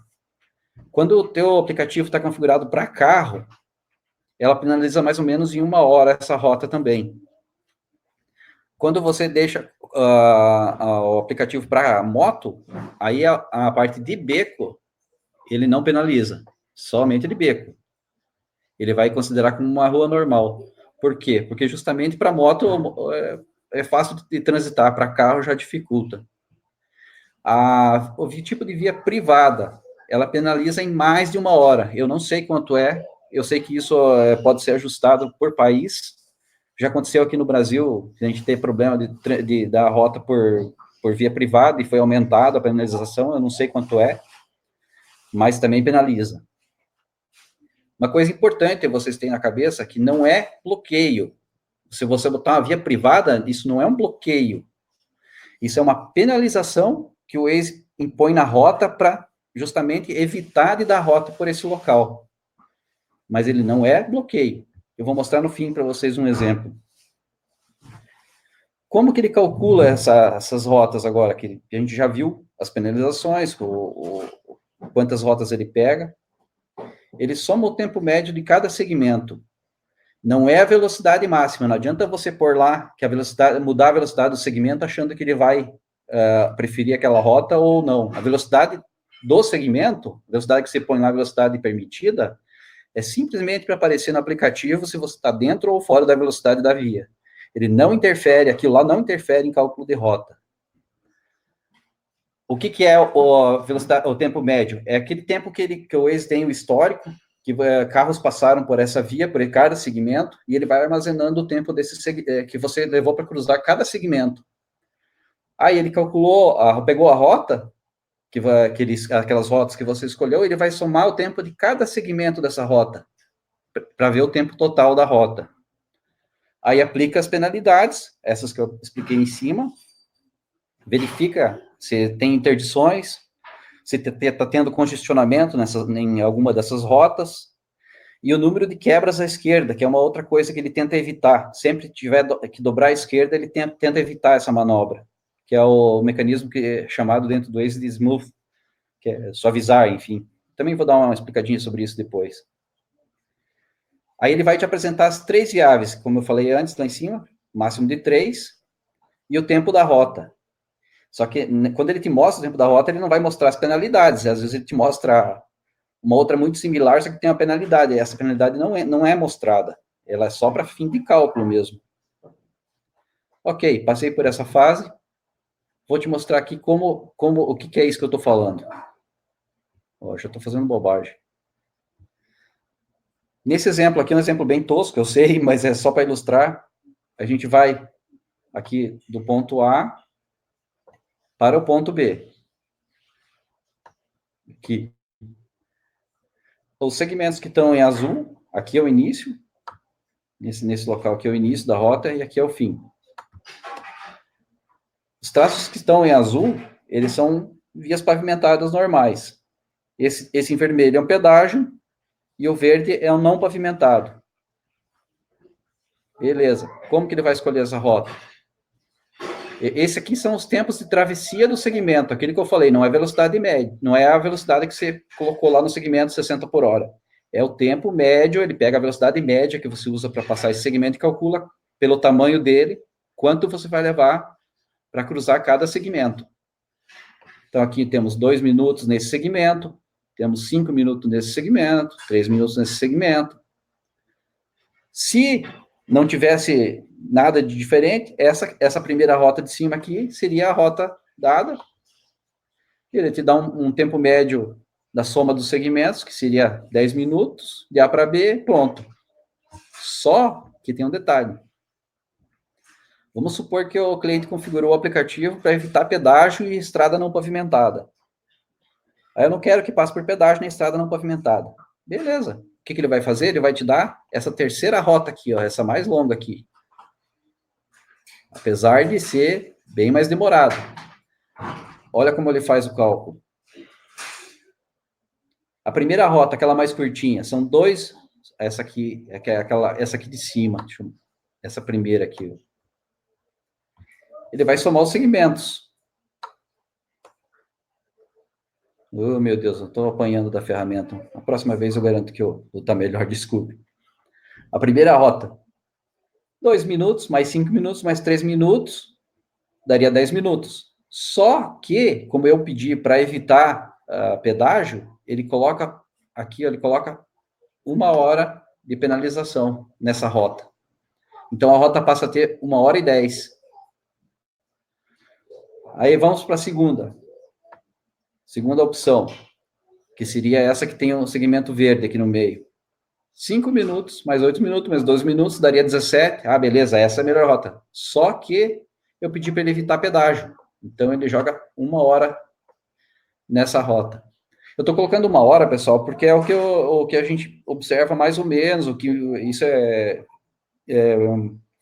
Quando o teu aplicativo está configurado para carro, ela penaliza mais ou menos em 1 hora essa rota também. Quando você deixa o aplicativo para moto, aí a parte de beco, ele não penaliza, somente de beco. Ele vai considerar como uma rua normal. Por quê? Porque justamente para moto é fácil de transitar, para carro já dificulta. O tipo de via privada, ela penaliza em mais de 1 hora. Eu não sei quanto é, eu sei que isso pode ser ajustado por país. Já aconteceu aqui no Brasil, a gente ter problema de dar rota por via privada e foi aumentada a penalização, eu não sei quanto é, mas também penaliza. Uma coisa importante vocês terem na cabeça que não é bloqueio. Se você botar uma via privada, isso não é um bloqueio. Isso é uma penalização que o Waze impõe na rota para justamente evitar de dar rota por esse local. Mas ele não é bloqueio. Eu vou mostrar no fim para vocês um exemplo. Como que ele calcula essas rotas agora? Que a gente já viu as penalizações, quantas rotas ele pega. Ele soma o tempo médio de cada segmento. Não é a velocidade máxima. Não adianta você pôr lá que mudar a velocidade do segmento achando que ele vai preferir aquela rota ou não. A velocidade do segmento, a velocidade que você põe lá, a velocidade permitida, é simplesmente para aparecer no aplicativo se você está dentro ou fora da velocidade da via. Ele não interfere, aquilo lá não interfere em cálculo de rota. O que é o tempo médio? É aquele tempo que o Waze tem o histórico, que carros passaram por essa via, por cada segmento, e ele vai armazenando o tempo que você levou para cruzar cada segmento. Aí ele calculou, pegou a rota, aquelas rotas que você escolheu, ele vai somar o tempo de cada segmento dessa rota, para ver o tempo total da rota. Aí aplica as penalidades, essas que eu expliquei em cima, verifica se tem interdições, se está tendo congestionamento em alguma dessas rotas, e o número de quebras à esquerda, que é uma outra coisa que ele tenta evitar. Sempre que tiver que dobrar à esquerda, ele tenta evitar essa manobra, que é o mecanismo que é chamado dentro do Waze de smooth, que é suavizar, enfim. Também vou dar uma explicadinha sobre isso depois. Aí ele vai te apresentar as 3 variáveis, como eu falei antes, lá em cima, máximo de 3, e o tempo da rota. Só que quando ele te mostra o tempo da rota, ele não vai mostrar as penalidades. Às vezes ele te mostra uma outra muito similar, só que tem uma penalidade. E essa penalidade não é mostrada. Ela é só para fim de cálculo mesmo. Ok, passei por essa fase. Vou te mostrar aqui o que é isso que eu estou falando. Já estou fazendo bobagem. Nesse exemplo aqui, é um exemplo bem tosco, eu sei, mas é só para ilustrar. A gente vai aqui do ponto A para o ponto B. Aqui. Os segmentos que estão em azul, aqui é o início, nesse local aqui é o início da rota e aqui é o fim. Os traços que estão em azul, eles são vias pavimentadas normais. Esse em vermelho é um pedágio e o verde é um não pavimentado. Beleza. Como que ele vai escolher essa rota? Esse aqui são os tempos de travessia do segmento, aquele que eu falei, não é velocidade média, não é a velocidade que você colocou lá no segmento 60 por hora. É o tempo médio, ele pega a velocidade média que você usa para passar esse segmento e calcula pelo tamanho dele, quanto você vai levar para cruzar cada segmento. Então, aqui temos 2 minutos nesse segmento, temos 5 minutos nesse segmento, 3 minutos nesse segmento. Se não tivesse nada de diferente, essa primeira rota de cima aqui seria a rota dada. Ele te dá um tempo médio da soma dos segmentos, que seria 10 minutos, de A para B, pronto. Só que tem um detalhe. Vamos supor que o cliente configurou o aplicativo para evitar pedágio e estrada não pavimentada. Aí eu não quero que passe por pedágio nem estrada não pavimentada. Beleza. O que ele vai fazer? Ele vai te dar essa terceira rota aqui, ó, essa mais longa aqui. Apesar de ser bem mais demorado. Olha como ele faz o cálculo. A primeira rota, aquela mais curtinha, são 2, essa aqui, essa aqui de cima, essa primeira aqui. Ele vai somar os segmentos. Oh, meu Deus, eu estou apanhando da ferramenta. A próxima vez eu garanto que eu vou estar melhor, desculpe. A primeira rota, 2 minutos, mais 5 minutos, mais 3 minutos, daria 10 minutos. Só que, como eu pedi para evitar pedágio, ele coloca aqui, ele coloca 1 hora de penalização nessa rota. Então, a rota passa a ter 1 hora e 10. Aí, vamos para a segunda. Segunda opção, que seria essa que tem um segmento verde aqui no meio. 5 minutos, mais 8 minutos, mais 12 minutos, daria 17. Ah, beleza, essa é a melhor rota. Só que eu pedi para ele evitar pedágio. Então, ele joga 1 hora nessa rota. Eu estou colocando 1 hora, pessoal, porque é o que a gente observa mais ou menos, o que isso é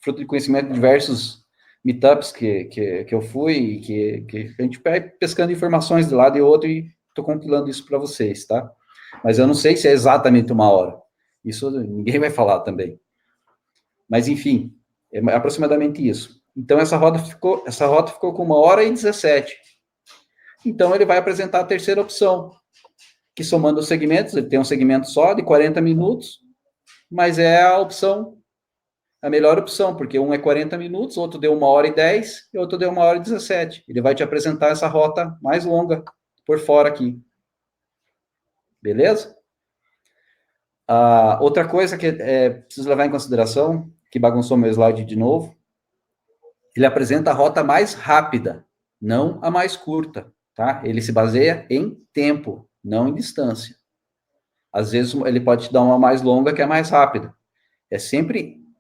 fruto de conhecimento de diversos meetups que eu fui, que a gente vai pescando informações de lado e outro e estou compilando isso para vocês, tá? Mas eu não sei se é exatamente 1 hora. Isso ninguém vai falar também. Mas, enfim, é aproximadamente isso. Então, essa rota ficou com 1 hora e 17. Então, ele vai apresentar a terceira opção, que somando os segmentos, ele tem um segmento só de 40 minutos, mas é a melhor opção, porque um é 40 minutos, outro deu 1 hora e 10, e outro deu 1 hora e 17. Ele vai te apresentar essa rota mais longa por fora aqui. Beleza? Outra coisa que preciso levar em consideração, que bagunçou meu slide de novo, ele apresenta a rota mais rápida, não a mais curta, tá? Ele se baseia em tempo, não em distância. Às vezes ele pode te dar uma mais longa que é mais rápida.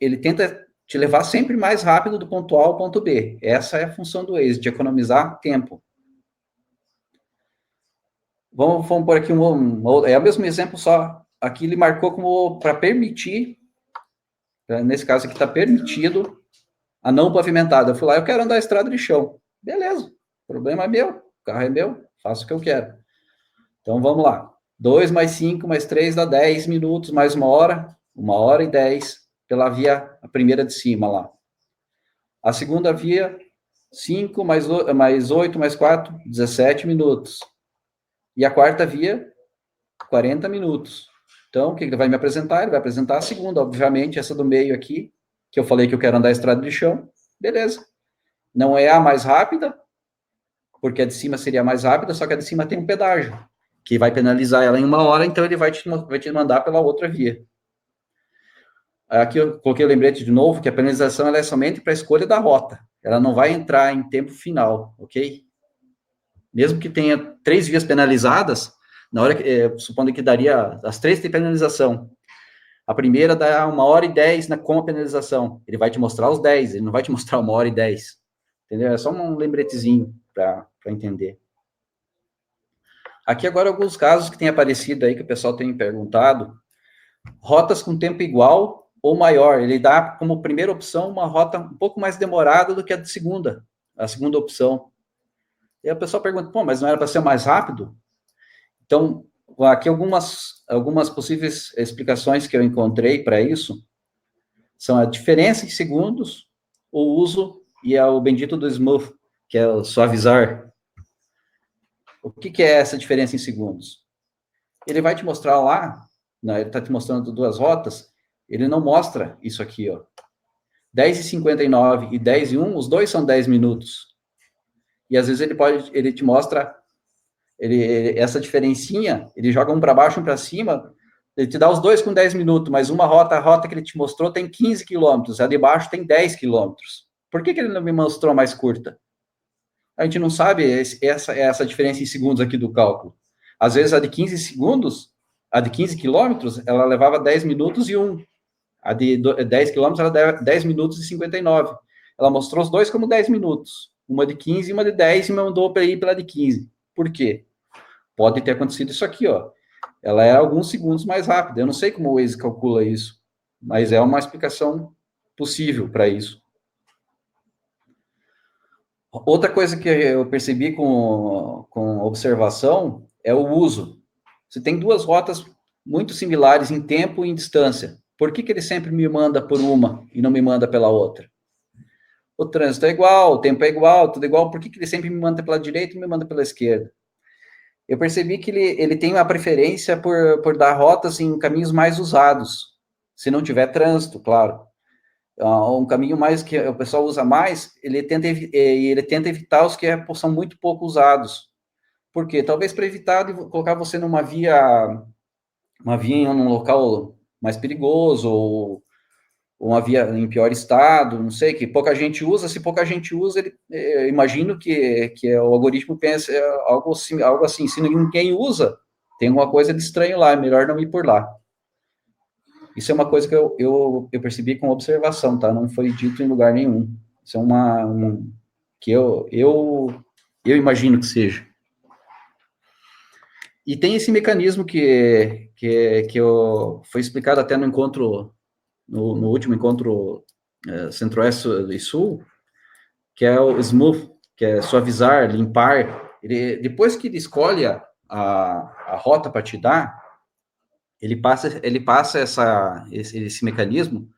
Ele tenta te levar sempre mais rápido do ponto A ao ponto B. Essa é a função do Waze, de economizar tempo. Vamos pôr aqui é o mesmo exemplo, só aqui ele marcou como para permitir, nesse caso aqui está permitido a não pavimentada. Eu fui lá, eu quero andar a estrada de chão. Beleza, o problema é meu, o carro é meu, faço o que eu quero. Então, vamos lá. 2 mais 5 mais 3 dá 10 minutos, mais 1 hora, 1 hora e 10, pela via, a primeira de cima lá. A segunda via, 5 mais 8 mais 4, 17 minutos. E a quarta via, 40 minutos. Então, o que ele vai me apresentar? Ele vai apresentar a segunda, obviamente, essa do meio aqui, que eu falei que eu quero andar a estrada de chão. Beleza. Não é a mais rápida, porque a de cima seria a mais rápida, só que a de cima tem um pedágio, que vai penalizar ela em 1 hora, então ele vai te mandar pela outra via. Aqui eu coloquei o lembrete de novo, que a penalização ela é somente para a escolha da rota. Ela não vai entrar em tempo final, ok? Mesmo que tenha 3 vias penalizadas, na hora que, supondo que daria, as 3 têm penalização. A primeira dá 1 hora e 10 com a penalização. Ele vai te mostrar os 10, ele não vai te mostrar 1 hora e 10. Entendeu? É só um lembretezinho para entender. Aqui agora alguns casos que têm aparecido aí, que o pessoal tem me perguntado. Rotas com tempo igual ou maior. Ele dá como primeira opção uma rota um pouco mais demorada do que a segunda opção. E a pessoa pergunta, pô, mas não era para ser mais rápido? Então, aqui algumas possíveis explicações que eu encontrei para isso são a diferença em segundos, o uso e o bendito do smooth, que é o suavizar. O que é essa diferença em segundos? Ele vai te mostrar lá, ele está te mostrando 2 rotas, ele não mostra isso aqui, ó. 10:59 e 10:01, os dois são 10 minutos. E às vezes ele te mostra essa diferencinha, ele joga um para baixo, um para cima, ele te dá os dois com 10 minutos, mas a rota que ele te mostrou tem 15 quilômetros, a de baixo tem 10 quilômetros. Por que ele não me mostrou mais curta? A gente não sabe essa diferença em segundos aqui do cálculo. Às vezes a de 15 segundos, a de 15 quilômetros, ela levava 10 minutos e 1. A de 10 quilômetros, ela leva 10 minutos e 59. Ela mostrou os dois como 10 minutos. Uma de 15 e uma de 10 e mandou para ir pela de 15. Por quê? Pode ter acontecido isso aqui, ó. Ela é alguns segundos mais rápida. Eu não sei como o Waze calcula isso, mas é uma explicação possível para isso. Outra coisa que eu percebi com observação é o uso. Você tem duas rotas muito similares em tempo e em distância. Por que ele sempre me manda por uma e não me manda pela outra? O trânsito é igual, o tempo é igual, tudo igual. Por que ele sempre me manda pela direita e me manda pela esquerda? Eu percebi que ele tem uma preferência por dar rotas em caminhos mais usados, se não tiver trânsito, claro. Um caminho mais que o pessoal usa mais, ele tenta evitar os que são muito pouco usados. Por quê? Talvez para evitar de colocar você numa via em um local mais perigoso, ou uma via em pior estado, não sei, que pouca gente usa. Se pouca gente usa, imagino que o algoritmo pense algo assim, se ninguém usa, tem alguma coisa de estranho lá, é melhor não ir por lá. Isso é uma coisa que eu percebi com observação, tá? Não foi dito em lugar nenhum. Isso é que eu imagino que seja. E tem esse mecanismo que foi explicado até no encontro, no último encontro Centro-Oeste e Sul, que é o smooth, que é suavizar, limpar. Depois que ele escolhe a rota para te dar, ele passa esse mecanismo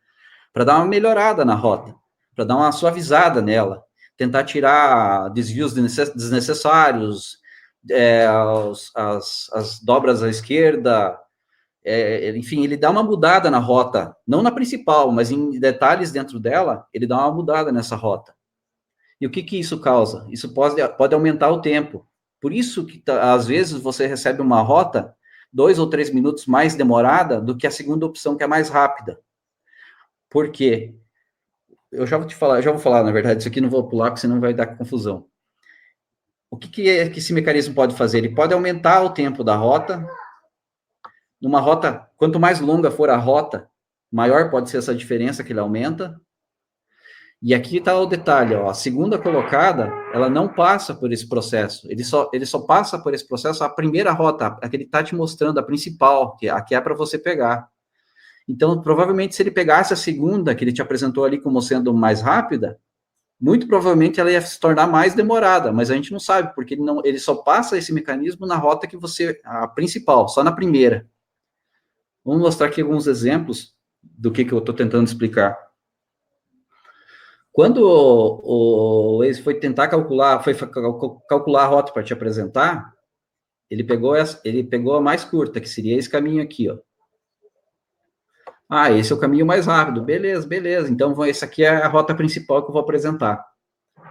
para dar uma melhorada na rota, para dar uma suavizada nela, tentar tirar desvios desnecessários, as dobras à esquerda, enfim, ele dá uma mudada na rota, não na principal, mas em detalhes dentro dela, ele dá uma mudada nessa rota. E o que isso causa? Isso pode aumentar o tempo. Por isso que, às vezes, você recebe uma rota 2 ou 3 minutos mais demorada do que a segunda opção, que é mais rápida. Por quê? Eu já vou falar, na verdade, isso aqui não vou pular, porque senão vai dar confusão. O que esse mecanismo pode fazer? Ele pode aumentar o tempo da rota. Numa rota, quanto mais longa for a rota, maior pode ser essa diferença que ele aumenta. E aqui está o detalhe, ó, a segunda colocada, ela não passa por esse processo, ele só passa por esse processo a primeira rota, a que ele está te mostrando, a principal, a que é para você pegar. Então, provavelmente, se ele pegasse a segunda, que ele te apresentou ali como sendo mais rápida, muito provavelmente ela ia se tornar mais demorada, mas a gente não sabe, porque ele só passa esse mecanismo na rota que a principal, só na primeira. Vamos mostrar aqui alguns exemplos do que eu estou tentando explicar. Quando o Waze foi tentar calcular a rota para te apresentar, ele pegou a mais curta, que seria esse caminho aqui, ó. Ah, esse é o caminho mais rápido. Beleza. Então, essa aqui é a rota principal que eu vou apresentar.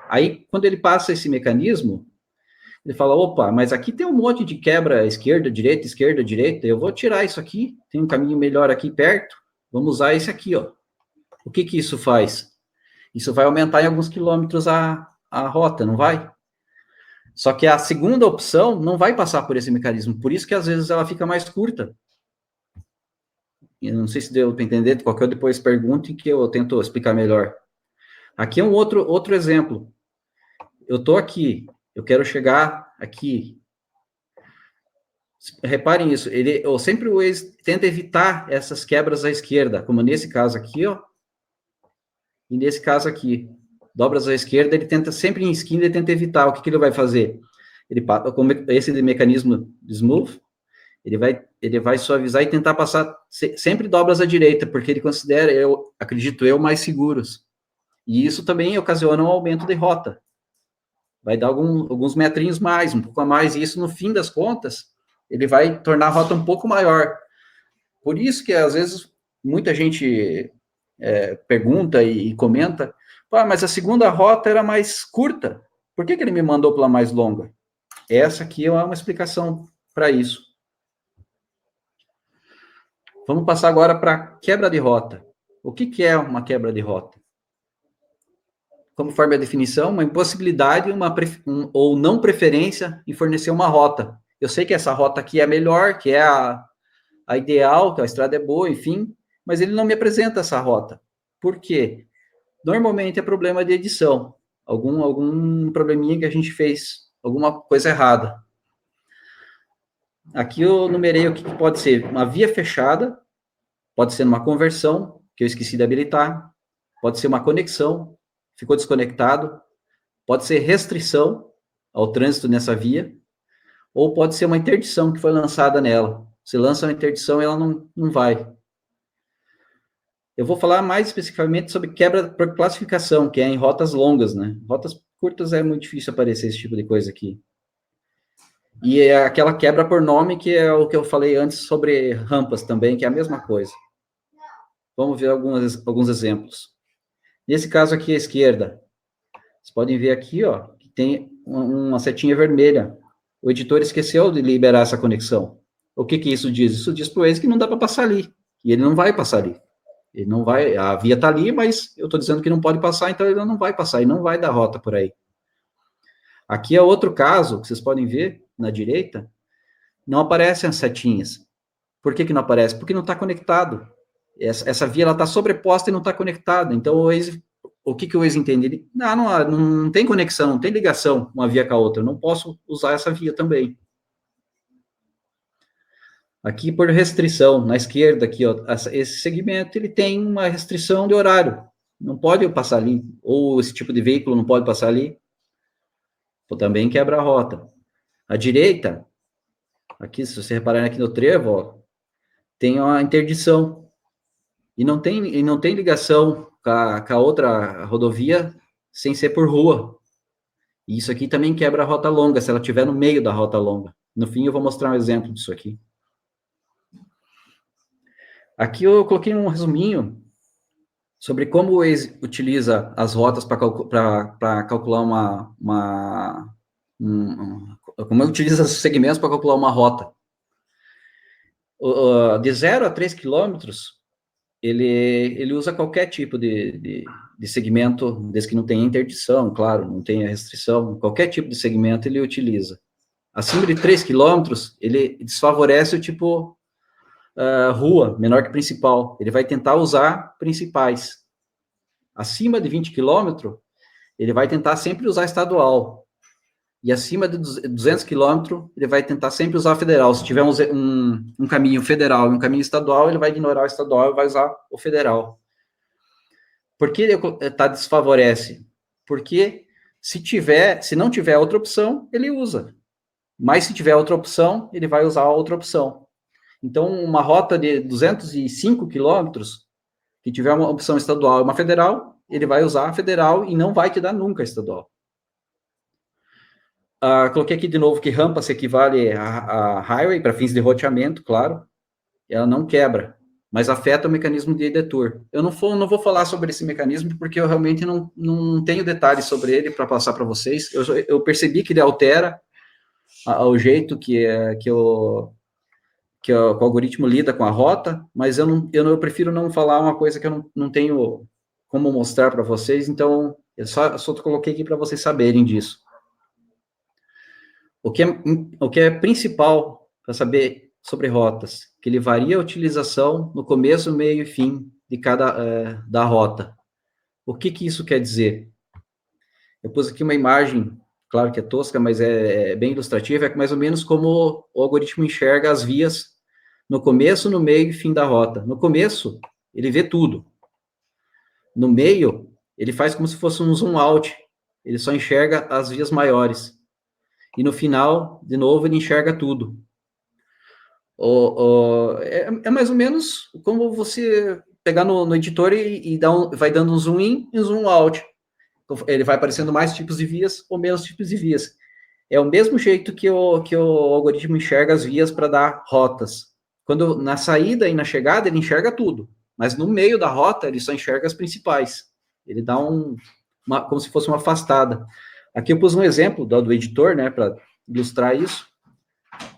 Aí, quando ele passa esse mecanismo, ele fala, opa, mas aqui tem um monte de quebra esquerda, direita, eu vou tirar isso aqui, tem um caminho melhor aqui perto, vamos usar esse aqui, ó. O que isso faz? Isso vai aumentar em alguns quilômetros a rota, não vai? Só que a segunda opção não vai passar por esse mecanismo, por isso que às vezes ela fica mais curta. Eu não sei se deu para entender, qualquer depois pergunte que eu tento explicar melhor. Aqui é um outro exemplo. Eu estou aqui, eu quero chegar aqui. Reparem isso, sempre o Waze tenta evitar essas quebras à esquerda, como nesse caso aqui, ó, e nesse caso aqui. Dobras à esquerda, ele tenta sempre em esquina, ele tenta evitar. O que ele vai fazer? Como esse mecanismo de smooth, ele vai suavizar e tentar passar sempre dobras à direita, porque ele considera, acredito eu, mais seguros. E isso também ocasiona um aumento de rota. Vai dar alguns metrinhos mais, um pouco a mais, e isso, no fim das contas, ele vai tornar a rota um pouco maior. Por isso que, às vezes, muita gente pergunta e comenta, mas a segunda rota era mais curta, por que ele me mandou pela mais longa? Essa aqui é uma explicação para isso. Vamos passar agora para quebra de rota. O que é uma quebra de rota? Conforme a definição, uma impossibilidade ou não preferência em fornecer uma rota. Eu sei que essa rota aqui é a melhor, que é a ideal, que a estrada é boa, enfim, mas ele não me apresenta essa rota. Por quê? Normalmente é problema de edição, algum probleminha que a gente fez, alguma coisa errada. Aqui eu numerei o que pode ser uma via fechada, pode ser uma conversão, que eu esqueci de habilitar, pode ser uma conexão, ficou desconectado, Pode ser restrição ao trânsito nessa via, ou pode ser uma interdição que foi lançada nela. Se lança uma interdição, ela não vai. Eu vou falar mais especificamente sobre quebra por classificação, que é em rotas longas, né? Rotas curtas é muito difícil aparecer esse tipo de coisa aqui. E é aquela quebra por nome, que é o que eu falei antes sobre rampas também, que é a mesma coisa. Vamos ver alguns exemplos. Nesse caso aqui à esquerda, vocês podem ver aqui, ó, que tem uma setinha vermelha. O editor esqueceu de liberar essa conexão. O que isso diz? Isso diz para o Waze que não dá para passar ali. E ele não vai passar ali. Ele não vai, a via está ali, mas eu estou dizendo que não pode passar, então ele não vai passar, e não vai dar rota por aí. Aqui é outro caso, que vocês podem ver, na direita, não aparecem as setinhas. Por que não aparece? Porque não está conectado. Essa via está sobreposta e não está conectada. Então, o que o Waze entende? Ele, não tem conexão, não tem ligação uma via com a outra. Eu não posso usar essa via também. Aqui por restrição, na esquerda, aqui, ó, esse segmento, ele tem uma restrição de horário. Não pode passar ali. Ou esse tipo de veículo não pode passar ali. Ou também quebra a rota. À direita, aqui, se você reparar aqui no trevo, ó, tem uma interdição. E não tem ligação com a outra rodovia sem ser por rua. E isso aqui também quebra a rota longa, se ela estiver no meio da rota longa. No fim, eu vou mostrar um exemplo disso aqui. Aqui eu coloquei um resuminho sobre como o Waze utiliza as rotas para calcular como utiliza os segmentos para calcular uma rota. De 0 a 3 quilômetros, ele usa qualquer tipo de segmento, desde que não tenha interdição, claro, não tenha restrição, qualquer tipo de segmento ele utiliza. Acima de 3 quilômetros, ele desfavorece o tipo rua, menor que principal. Ele vai tentar usar principais. Acima de 20 quilômetros, ele vai tentar sempre usar estadual. E acima de 200 quilômetros, ele vai tentar sempre usar federal. Se tiver um caminho federal e um caminho estadual, ele vai ignorar o estadual e vai usar o federal. Por que ele desfavorece? Porque se não tiver outra opção, ele usa. Mas se tiver outra opção, ele vai usar a outra opção. Então, uma rota de 205 quilômetros, que tiver uma opção estadual e uma federal, ele vai usar a federal e não vai te dar nunca a estadual. Coloquei aqui de novo que rampa se equivale a highway, para fins de roteamento, claro. Ela não quebra, mas afeta o mecanismo de detour. Eu não vou falar sobre esse mecanismo, porque eu realmente não tenho detalhes sobre ele para passar para vocês. Eu percebi que ele altera o jeito que o algoritmo lida com a rota, mas eu prefiro não falar uma coisa que eu não tenho como mostrar para vocês, então eu só coloquei aqui para vocês saberem disso. O que é principal para saber sobre rotas, que ele varia a utilização no começo, meio e fim de da rota. O que isso quer dizer? Eu pus aqui uma imagem, claro que é tosca, mas é bem ilustrativa, é mais ou menos como o algoritmo enxerga as vias no começo, no meio e fim da rota. No começo, ele vê tudo. No meio, ele faz como se fosse um zoom out, ele só enxerga as vias maiores. E no final, de novo, ele enxerga tudo. É mais ou menos como você pegar no editor e vai dando um zoom in e um zoom out. Ele vai aparecendo mais tipos de vias ou menos tipos de vias. É o mesmo jeito que o algoritmo enxerga as vias para dar rotas. Quando na saída e na chegada ele enxerga tudo, mas no meio da rota ele só enxerga as principais. Ele dá como se fosse uma afastada. Aqui eu pus um exemplo do editor, né, para ilustrar isso.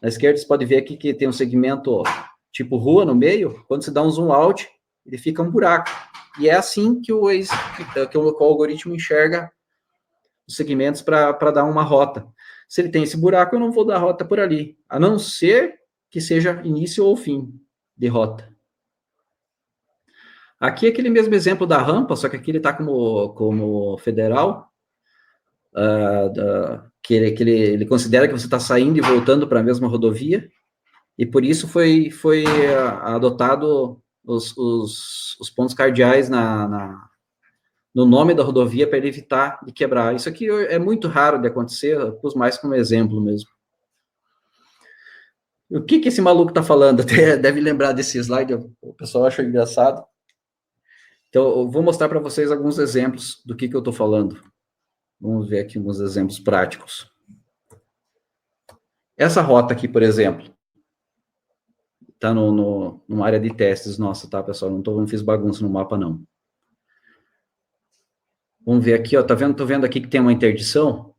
Na esquerda você pode ver aqui que tem um segmento tipo rua no meio. Quando você dá um zoom out, ele fica um buraco. E é assim que o algoritmo enxerga os segmentos para dar uma rota. Se ele tem esse buraco, eu não vou dar rota por ali, a não ser que seja início ou fim de rota. Aqui é aquele mesmo exemplo da rampa, só que aqui ele está como federal, que ele considera que você está saindo e voltando para a mesma rodovia, e por isso foi adotado os pontos cardeais no nome da rodovia para ele evitar de quebrar. Isso aqui é muito raro de acontecer, eu pus mais como exemplo mesmo. O que esse maluco tá falando? Até deve lembrar desse slide, o pessoal acha engraçado. Então, eu vou mostrar para vocês alguns exemplos do que eu estou falando. Vamos ver aqui alguns exemplos práticos. Essa rota aqui, por exemplo, está numa área de testes nossa, tá, pessoal? Não fiz bagunça no mapa, não. Vamos ver aqui, ó, tô vendo aqui que tem uma interdição?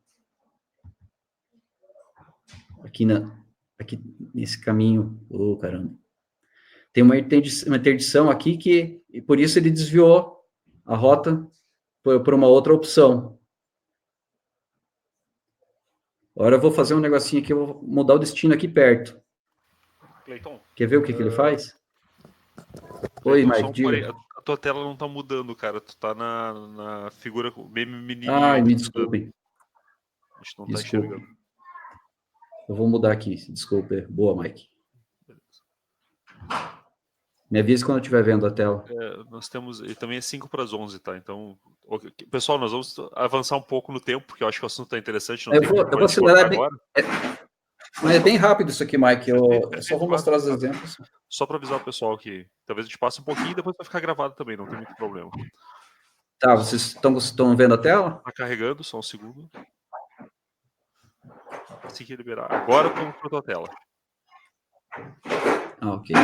Aqui nesse caminho, caramba. Tem uma interdição aqui que, e por isso ele desviou a rota por uma outra opção. Agora eu vou fazer um negocinho aqui, eu vou mudar o destino aqui perto. Cleiton, quer ver o que ele faz? Oi, Mike, diga. A tua tela não tá mudando, cara. Tu tá na figura bem menininha. Ai, me desculpem. A gente não tá enxergando. Eu vou mudar aqui, desculpe. Boa, Mike. Me avise quando eu estiver vendo a tela. Nós temos... E também é 5 para as 11, tá? Então... Pessoal, nós vamos avançar um pouco no tempo, porque eu acho que o assunto tá interessante. Eu vou acelerar bem... Mas é bem rápido isso aqui, Mike. Eu só vou mostrar os exemplos. Só para avisar o pessoal que talvez a gente passe um pouquinho e depois vai ficar gravado também, não tem muito problema. Tá, vocês estão vendo a tela? Tá carregando, só um segundo. Assim que liberar. Agora eu compro a tela. Ok.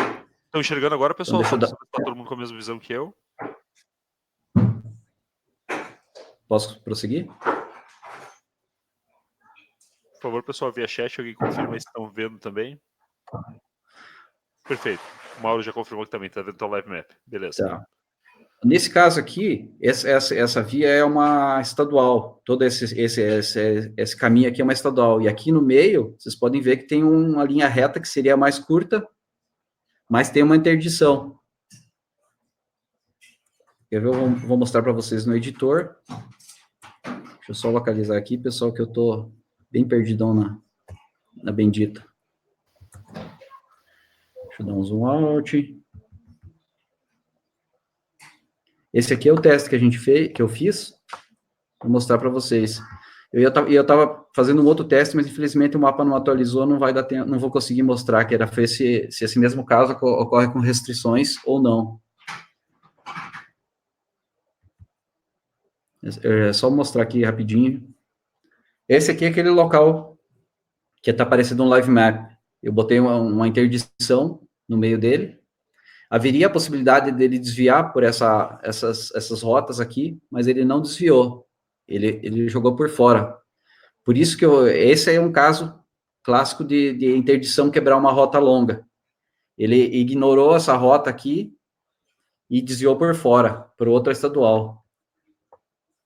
Estão enxergando agora, pessoal? Então, Tá todo mundo com a mesma visão que eu? Posso prosseguir? Por favor, pessoal, via chat, alguém confirma se estão vendo também. Perfeito. O Mauro já confirmou que também está vendo o live map. Beleza. Tá. Nesse caso aqui, essa via é uma estadual. Todo esse caminho aqui é uma estadual. E aqui no meio, vocês podem ver que tem uma linha reta que seria mais curta, mas tem uma interdição. Eu vou mostrar para vocês no editor. Deixa eu só localizar aqui, pessoal, que eu estou bem perdidão na bendita. Deixa eu dar um zoom out. Esse aqui é o teste que a gente fez, que eu fiz. Vou mostrar para vocês. Eu estava fazendo um outro teste, mas infelizmente o mapa não atualizou, não vai dar tempo, não vou conseguir mostrar que era se esse mesmo caso ocorre com restrições ou não. É só mostrar aqui rapidinho. Esse aqui é aquele local que está aparecendo um live map. Eu botei uma interdição no meio dele. Haveria a possibilidade dele desviar por essas rotas aqui, mas ele não desviou. Ele jogou por fora. Por isso que esse é um caso clássico de interdição quebrar uma rota longa. Ele ignorou essa rota aqui e desviou por fora, por outra estadual.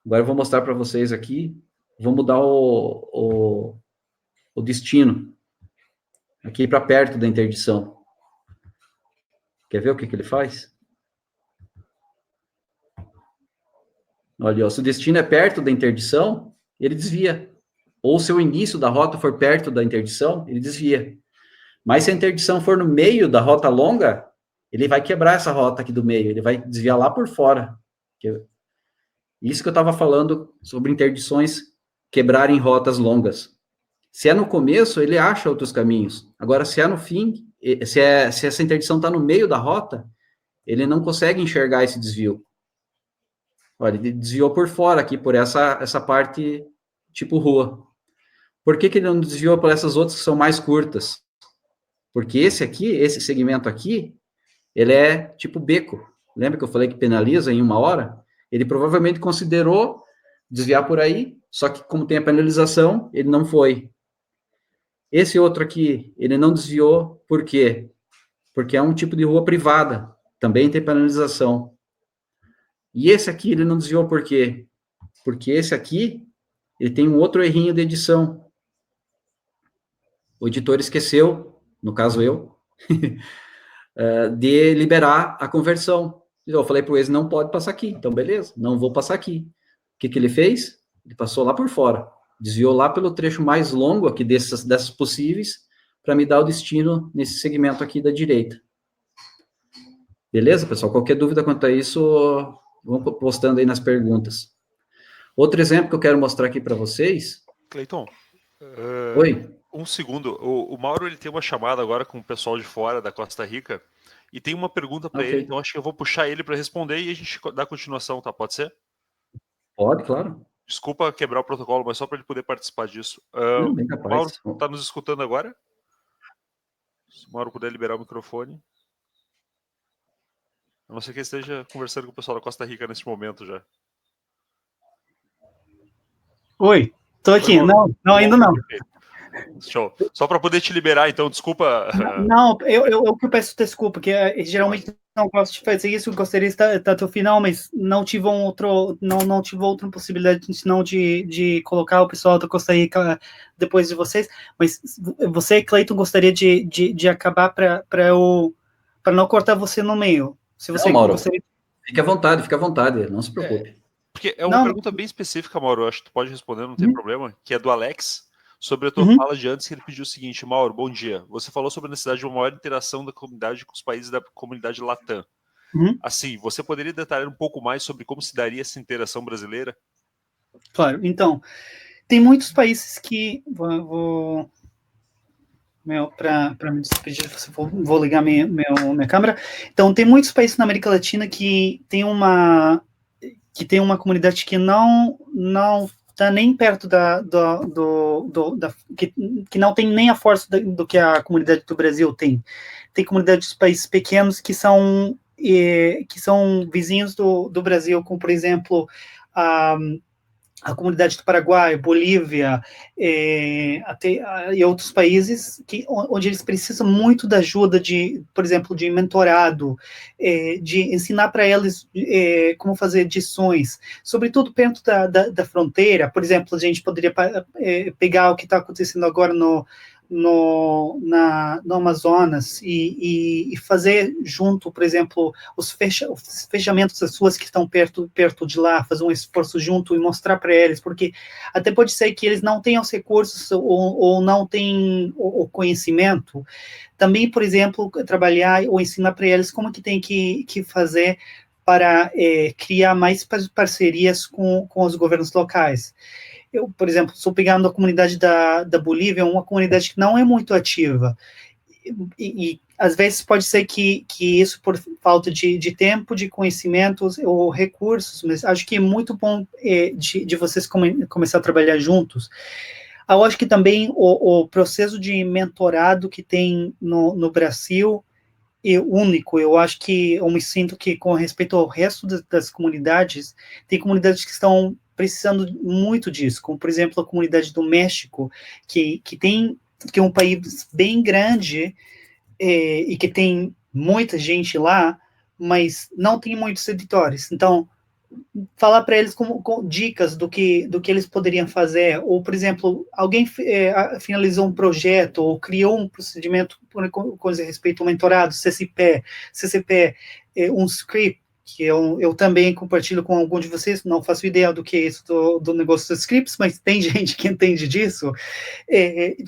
Agora eu vou mostrar para vocês aqui. Vou mudar o destino aqui para perto da interdição. Quer ver o que ele faz? Olha, ó, se o destino é perto da interdição, ele desvia. Ou se o início da rota for perto da interdição, ele desvia. Mas se a interdição for no meio da rota longa, ele vai quebrar essa rota aqui do meio, ele vai desviar lá por fora. Isso que eu estava falando sobre interdições quebrarem rotas longas. Se é no começo, ele acha outros caminhos. Agora, se é no fim, se essa interdição está no meio da rota, ele não consegue enxergar esse desvio. Olha, ele desviou por fora aqui, por essa parte tipo rua. Por que ele não desviou por essas outras que são mais curtas? Porque esse segmento aqui, ele é tipo beco. Lembra que eu falei que penaliza em 1 hora? Ele provavelmente considerou desviar por aí, só que como tem a penalização, ele não foi. Esse outro aqui, ele não desviou, por quê? Porque é um tipo de rua privada, também tem penalização. E esse aqui, ele não desviou por quê? Porque esse aqui, ele tem um outro errinho de edição. O editor esqueceu, no caso eu, de liberar a conversão. Eu falei para o Waze, não pode passar aqui. Então, beleza, não vou passar aqui. O que ele fez? Ele passou lá por fora. Desviou lá pelo trecho mais longo aqui dessas possíveis, para me dar o destino nesse segmento aqui da direita. Beleza, pessoal? Qualquer dúvida quanto a isso, vão postando aí nas perguntas. Outro exemplo que eu quero mostrar aqui para vocês... Cleiton, Oi? um segundo. O Mauro ele tem uma chamada agora com o pessoal de fora da Costa Rica e tem uma pergunta para ele, então acho que eu vou puxar ele para responder e a gente dá continuação, tá? Pode ser? Pode, claro. Desculpa quebrar o protocolo, mas só para ele poder participar disso. Não, bem O capaz. Mauro está nos escutando agora? Se o Mauro puder liberar o microfone. A não ser que ele esteja conversando com o pessoal da Costa Rica nesse momento já. Oi, tô aqui. Não, ainda não. Show. Só para poder te liberar, então, desculpa. Não, eu que peço desculpa, porque geralmente não gosto de fazer isso, eu gostaria de estar até o final, mas não tive não tive outra possibilidade senão de colocar o pessoal da Costa Rica depois de vocês. Mas você, Cleiton, gostaria de acabar para não cortar você no meio. Se você não, Mauro, gostaria... fique à vontade, não se preocupe. Porque é uma pergunta bem específica, Mauro, eu acho que tu pode responder, não tem problema, que é do Alex, sobre a tua fala de antes, que ele pediu o seguinte: Mauro, bom dia. Você falou sobre a necessidade de uma maior interação da comunidade com os países da comunidade Latam. Assim, você poderia detalhar um pouco mais sobre como se daria essa interação brasileira? Claro, então, tem muitos países que... Para me despedir, vou ligar minha câmera. Então, tem muitos países na América Latina que tem uma comunidade que não está nem perto que não tem nem a força do que a comunidade do Brasil tem. Tem comunidades de países pequenos que são vizinhos do Brasil, como, por exemplo, a comunidade do Paraguai, Bolívia, e outros países onde eles precisam muito da ajuda por exemplo, de mentorado, de ensinar para eles como fazer edições, sobretudo perto da fronteira. Por exemplo, a gente poderia pegar o que está acontecendo agora no Amazonas e fazer junto, por exemplo, os fechamentos das ruas que estão perto de lá, fazer um esforço junto e mostrar para eles, porque até pode ser que eles não tenham os recursos ou não tenham o conhecimento. Também, por exemplo, trabalhar ou ensinar para eles como que tem que fazer para criar mais parcerias com os governos locais. Eu, por exemplo, estou pegando a comunidade da Bolívia, uma comunidade que não é muito ativa, e às vezes pode ser que isso por falta de tempo, de conhecimentos ou recursos, mas acho que é muito bom de vocês começar a trabalhar juntos. Eu acho que também o processo de mentorado que tem no Brasil é único. Eu acho que eu me sinto que, com respeito ao resto das comunidades, tem comunidades que estão precisando muito disso, como, por exemplo, a comunidade do México, que é um país bem grande e que tem muita gente lá, mas não tem muitos editores. Então, falar para eles com dicas do que eles poderiam fazer, ou, por exemplo, alguém finalizou um projeto ou criou um procedimento com respeito ao mentorado, CCP, um script, que eu também compartilho com algum de vocês, não faço ideia do que é isso do negócio dos scripts, mas tem gente que entende disso,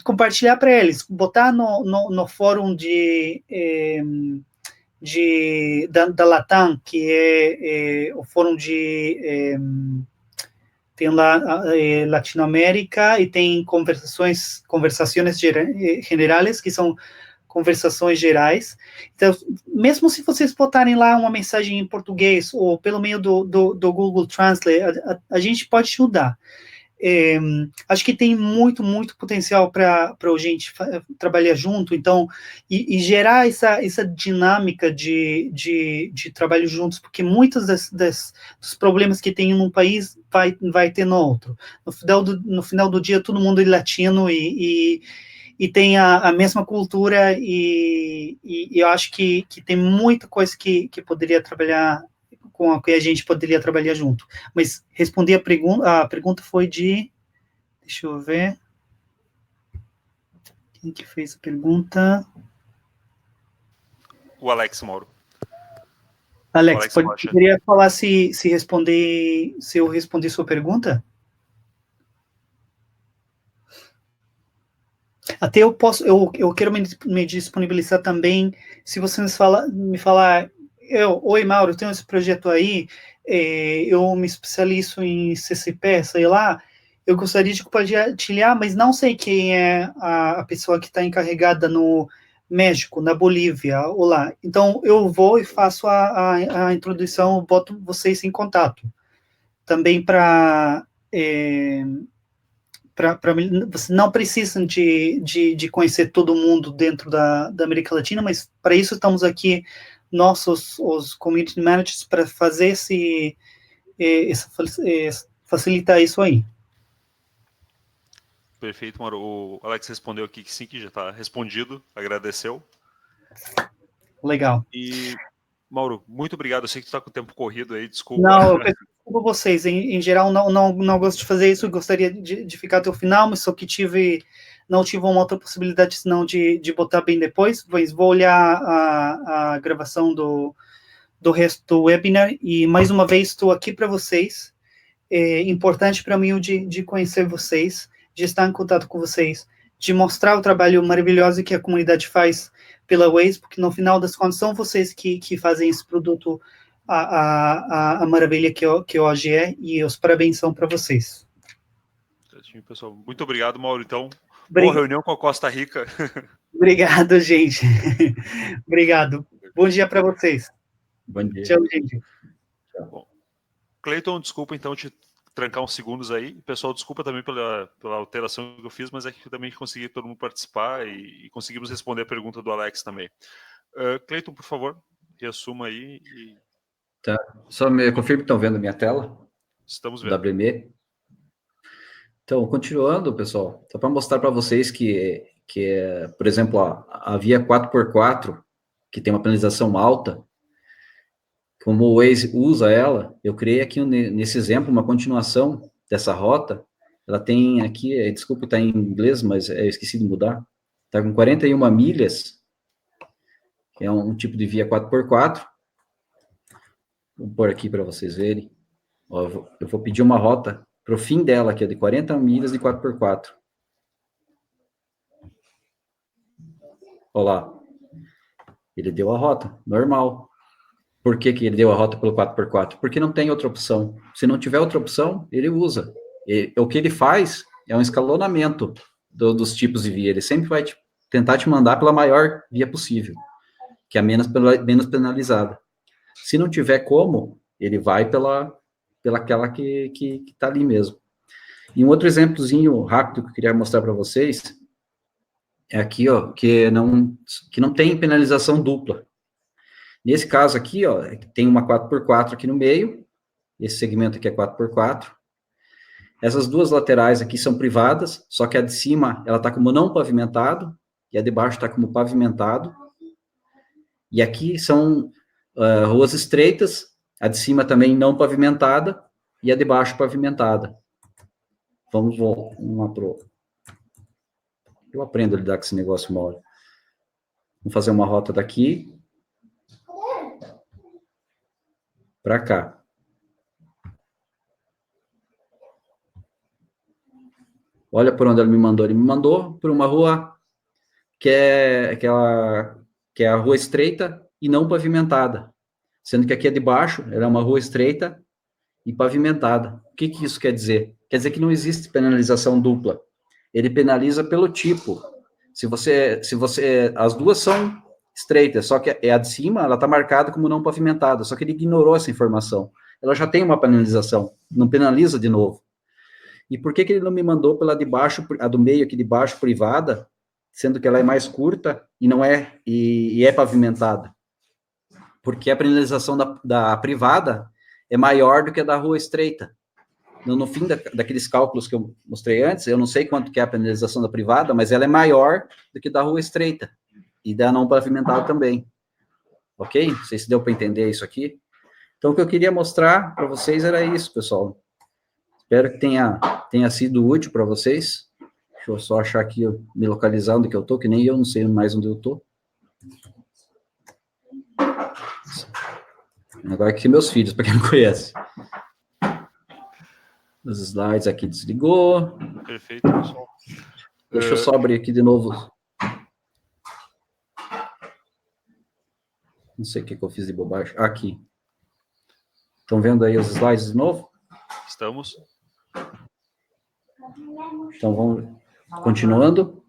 compartilhar para eles, botar no fórum da Latam, que é o fórum tem lá Latinoamérica, e tem conversações generais, que são conversações gerais. Então, mesmo se vocês botarem lá uma mensagem em português, ou pelo meio do Google Translate, a gente pode ajudar. Acho que tem muito potencial para a gente trabalhar junto, então, e gerar essa dinâmica de trabalho juntos, porque muitos dos problemas que tem num país vai ter no outro. No final do dia, todo mundo é latino e tem a mesma cultura, e eu acho que tem muita coisa que poderia trabalhar, com a que a gente poderia trabalhar junto. Mas respondi a pergunta foi de... Deixa eu ver. Quem que fez a pergunta? O Alex, Mauro. Alex, poderia falar se eu respondi sua pergunta? Até eu quero me disponibilizar também, se você me falar Oi, Mauro, eu tenho esse projeto aí, eu me especializo em CCP, sei lá, eu gostaria de compartilhar, mas não sei quem é a pessoa que está encarregada no México, na Bolívia, ou lá. Então, eu vou e faço a introdução, boto vocês em contato. Também vocês não precisam de conhecer todo mundo dentro da América Latina, mas para isso estamos aqui, os community managers, para fazer facilitar isso aí. Perfeito, Mauro. O Alex respondeu aqui que sim, que já está respondido, agradeceu. Legal. E, Mauro, muito obrigado. Eu sei que tu está com o tempo corrido aí, desculpa. Não, eu peço desculpa a vocês. Em geral, não gosto de fazer isso. Gostaria de ficar até o final, mas só que não tive uma outra possibilidade, senão de botar bem depois. Mas vou olhar a gravação do resto do webinar. E, mais uma vez, estou aqui para vocês. É importante para mim de conhecer vocês, de estar em contato com vocês, de mostrar o trabalho maravilhoso que a comunidade faz pela Waze, porque no final das contas são vocês que fazem esse produto a maravilha que hoje é, e os parabéns são para vocês. Pessoal, muito obrigado, Mauro. Então, boa reunião com a Costa Rica. Obrigado, gente. Obrigado. Bom dia para vocês. Bom dia. Tchau, gente. Bom, Cleiton, desculpa então te trancar uns segundos aí. Pessoal, desculpa também pela alteração que eu fiz, mas é que eu também consegui todo mundo participar e conseguimos responder a pergunta do Alex também. Cleiton, por favor, reassuma aí. Tá. Só me confirme que estão vendo a minha tela. Estamos vendo. WME. Então, continuando, pessoal, só para mostrar para vocês que por exemplo, a via 4x4, que tem uma penalização alta, como o Waze usa ela, eu criei aqui nesse exemplo uma continuação dessa rota. Ela tem aqui, desculpa, está em inglês, mas eu esqueci de mudar. Está com 41 milhas, que é um tipo de via 4x4. Vou pôr aqui para vocês verem. Ó, eu vou pedir uma rota para o fim dela, que é de 40 milhas de 4x4. Olha lá. Ele deu a rota, normal. Por que ele deu a rota pelo 4x4? Porque não tem outra opção. Se não tiver outra opção, ele usa. O que ele faz é um escalonamento dos tipos de via. Ele sempre vai tentar te mandar pela maior via possível, que é a menos penalizada. Se não tiver como, ele vai pela aquela que está ali mesmo. E um outro exemplozinho rápido que eu queria mostrar para vocês é aqui, ó, que não tem penalização dupla. Nesse caso aqui, ó, tem uma 4x4 aqui no meio, esse segmento aqui é 4x4. Essas duas laterais aqui são privadas, só que a de cima, ela está como não pavimentado, e a de baixo está como pavimentado. E aqui são ruas estreitas, a de cima também não pavimentada, e a de baixo pavimentada. Vamos lá pro... Eu aprendo a lidar com esse negócio uma hora. Vamos fazer uma rota daqui para cá. Olha por onde ele me mandou. Ele me mandou por uma rua que é a rua estreita e não pavimentada. Sendo que aqui é de baixo, ela é uma rua estreita e pavimentada. O que isso quer dizer? Quer dizer que não existe penalização dupla. Ele penaliza pelo tipo. Se você as duas são estreitas, só que a de cima, ela está marcada como não pavimentada, só que ele ignorou essa informação. Ela já tem uma penalização, não penaliza de novo. E por que ele não me mandou pela de baixo, a do meio aqui de baixo, privada, sendo que ela é mais curta e não é, e é pavimentada? Porque a penalização da privada é maior do que a da rua estreita. No fim daqueles cálculos que eu mostrei antes, eu não sei quanto que é a penalização da privada, mas ela é maior do que da rua estreita, e da não pavimentada também. Ok? Não sei se deu para entender isso aqui. Então, o que eu queria mostrar para vocês era isso, pessoal. Espero que tenha sido útil para vocês. Deixa eu só achar aqui, me localizar onde que eu estou, que nem eu não sei mais onde eu estou. Agora aqui meus filhos, para quem não conhece. Os slides aqui desligou. Perfeito, pessoal. Deixa eu só abrir aqui de novo. Não sei o que eu fiz de bobagem. Aqui. Estão vendo aí os slides de novo? Estamos. Então, vamos continuando.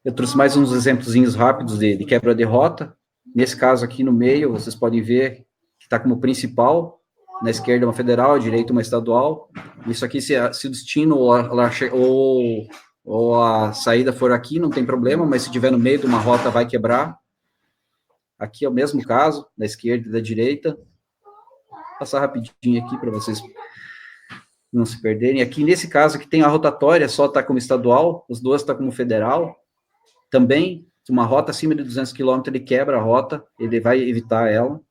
Eu trouxe mais uns exemplozinhos rápidos de quebra de rota. Nesse caso aqui no meio, vocês podem ver que está como principal. Na esquerda uma federal, à direita uma estadual. Isso aqui, se o destino ou a saída for aqui, não tem problema, mas se tiver no meio de uma rota, vai quebrar. Aqui é o mesmo caso, da esquerda e da direita. Vou passar rapidinho aqui para vocês não se perderem. Aqui, nesse caso, que tem a rotatória, só está como estadual, os duas está como federal. Também, uma rota acima de 200 km, ele quebra a rota, ele vai evitar ela.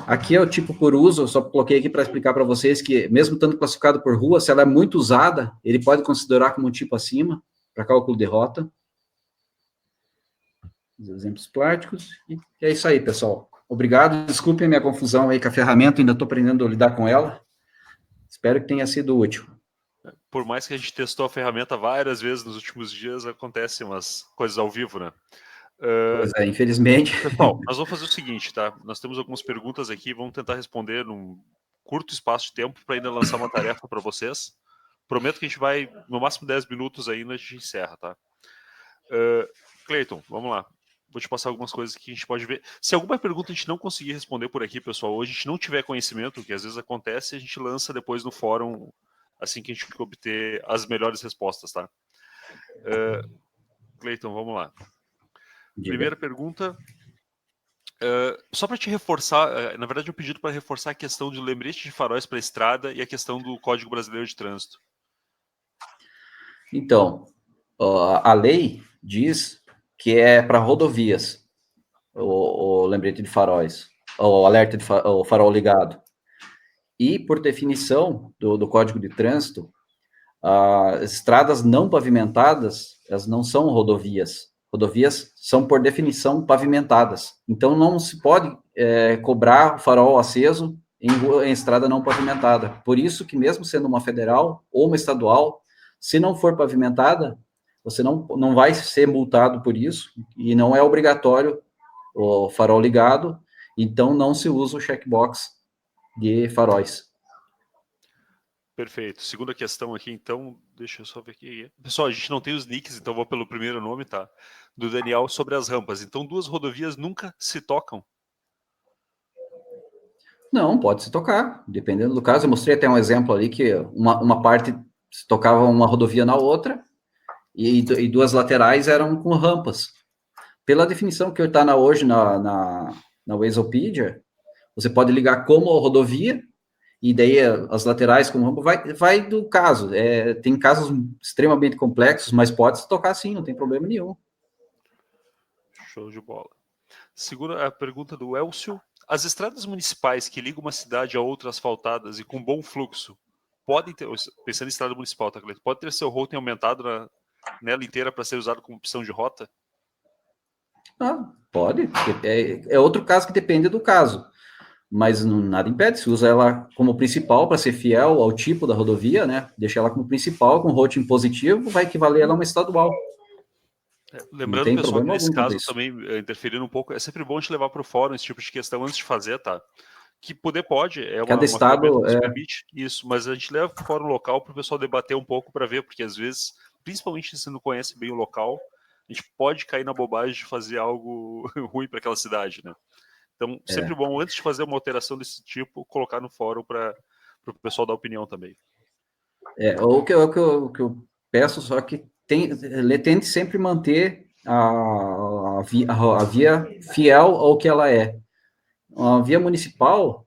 Aqui é o tipo por uso, eu só coloquei aqui para explicar para vocês que, mesmo estando classificado por rua, se ela é muito usada, ele pode considerar como um tipo acima, para cálculo de rota. Os exemplos práticos, e é isso aí, pessoal. Obrigado, desculpem a minha confusão aí com a ferramenta, ainda estou aprendendo a lidar com ela. Espero que tenha sido útil. Por mais que a gente testou a ferramenta várias vezes nos últimos dias, acontecem umas coisas ao vivo, né? Pois é, infelizmente. Pessoal, nós vamos fazer o seguinte, tá? Nós temos algumas perguntas aqui, vamos tentar responder num curto espaço de tempo para ainda lançar uma tarefa para vocês. Prometo que a gente vai, no máximo 10 minutos ainda, a gente encerra, tá? Cleiton, vamos lá. Vou te passar algumas coisas que a gente pode ver. Se alguma pergunta a gente não conseguir responder por aqui, pessoal, ou a gente não tiver conhecimento, que às vezes acontece, a gente lança depois no fórum, assim que a gente obter as melhores respostas, tá? Cleiton, vamos lá. Primeira pergunta. Só para te reforçar, na verdade, um pedido para reforçar a questão de lembrete de faróis para a estrada e a questão do Código Brasileiro de Trânsito. Então, a lei diz que é para rodovias o lembrete de faróis, o alerta de o farol ligado. E, por definição do Código de Trânsito, as estradas não pavimentadas, elas não são rodovias. Rodovias são, por definição, pavimentadas. Então, não se pode cobrar o farol aceso em estrada não pavimentada. Por isso que, mesmo sendo uma federal ou uma estadual, se não for pavimentada, você não vai ser multado por isso, e não é obrigatório o farol ligado, então não se usa o checkbox de faróis. Perfeito. Segunda questão aqui, então, deixa eu só ver aqui. Pessoal, a gente não tem os nicks, então vou pelo primeiro nome, tá? Do Daniel sobre as rampas. Então, duas rodovias nunca se tocam? Não, pode se tocar, dependendo do caso. Eu mostrei até um exemplo ali que uma parte se tocava uma rodovia na outra e duas laterais eram com rampas. Pela definição que está hoje na Wazeopedia, você pode ligar como rodovia e daí as laterais como rampa, vai do caso. Tem casos extremamente complexos, mas pode se tocar sim, não tem problema nenhum. Show de bola. Segunda a pergunta do Elcio. As estradas municipais que ligam uma cidade a outra asfaltadas e com bom fluxo, podem ter, pensando em estrada municipal, tá, Cleiton? Pode ter seu routing aumentado nela inteira para ser usado como opção de rota? Pode. É outro caso que depende do caso. Mas nada impede, se usa ela como principal para ser fiel ao tipo da rodovia, né? Deixa ela como principal, com routing positivo, vai equivaler ela a uma estadual. Lembrando, pessoal, que nesse caso também, interferindo um pouco, é sempre bom a gente levar para o fórum esse tipo de questão antes de fazer, tá? Que pode, cada estado que permite isso, mas a gente leva para o fórum local para o pessoal debater um pouco para ver, porque às vezes, principalmente se não conhece bem o local, a gente pode cair na bobagem de fazer algo ruim para aquela cidade, né? Então, sempre bom, antes de fazer uma alteração desse tipo, colocar no fórum para o pessoal dar opinião também. O que eu peço só que tente sempre manter a via fiel ao que ela é. A via municipal,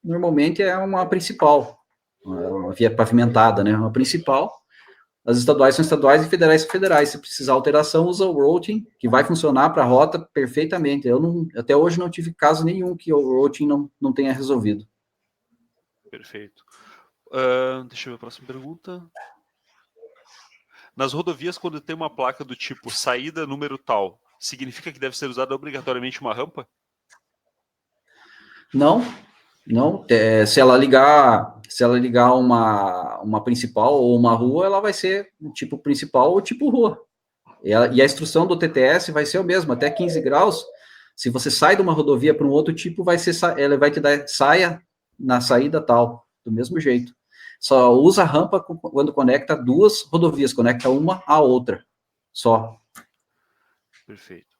normalmente, é uma principal, uma via pavimentada, né? Uma principal. As estaduais são estaduais e federais são federais. Se precisar alteração, usa o routing, que vai funcionar para a rota perfeitamente. Até hoje não tive caso nenhum que o routing não tenha resolvido. Perfeito. Deixa eu ver a próxima pergunta. Nas rodovias, quando tem uma placa do tipo saída número tal, significa que deve ser usada obrigatoriamente uma rampa? Não. Se ela ligar uma principal ou uma rua, ela vai ser tipo principal ou tipo rua. E a instrução do TTS vai ser o mesmo, até 15 graus, Se você sai de uma rodovia para um outro tipo, ela vai te dar saia na saída tal, do mesmo jeito. Só usa a rampa quando conecta duas rodovias, conecta uma à outra, só. Perfeito.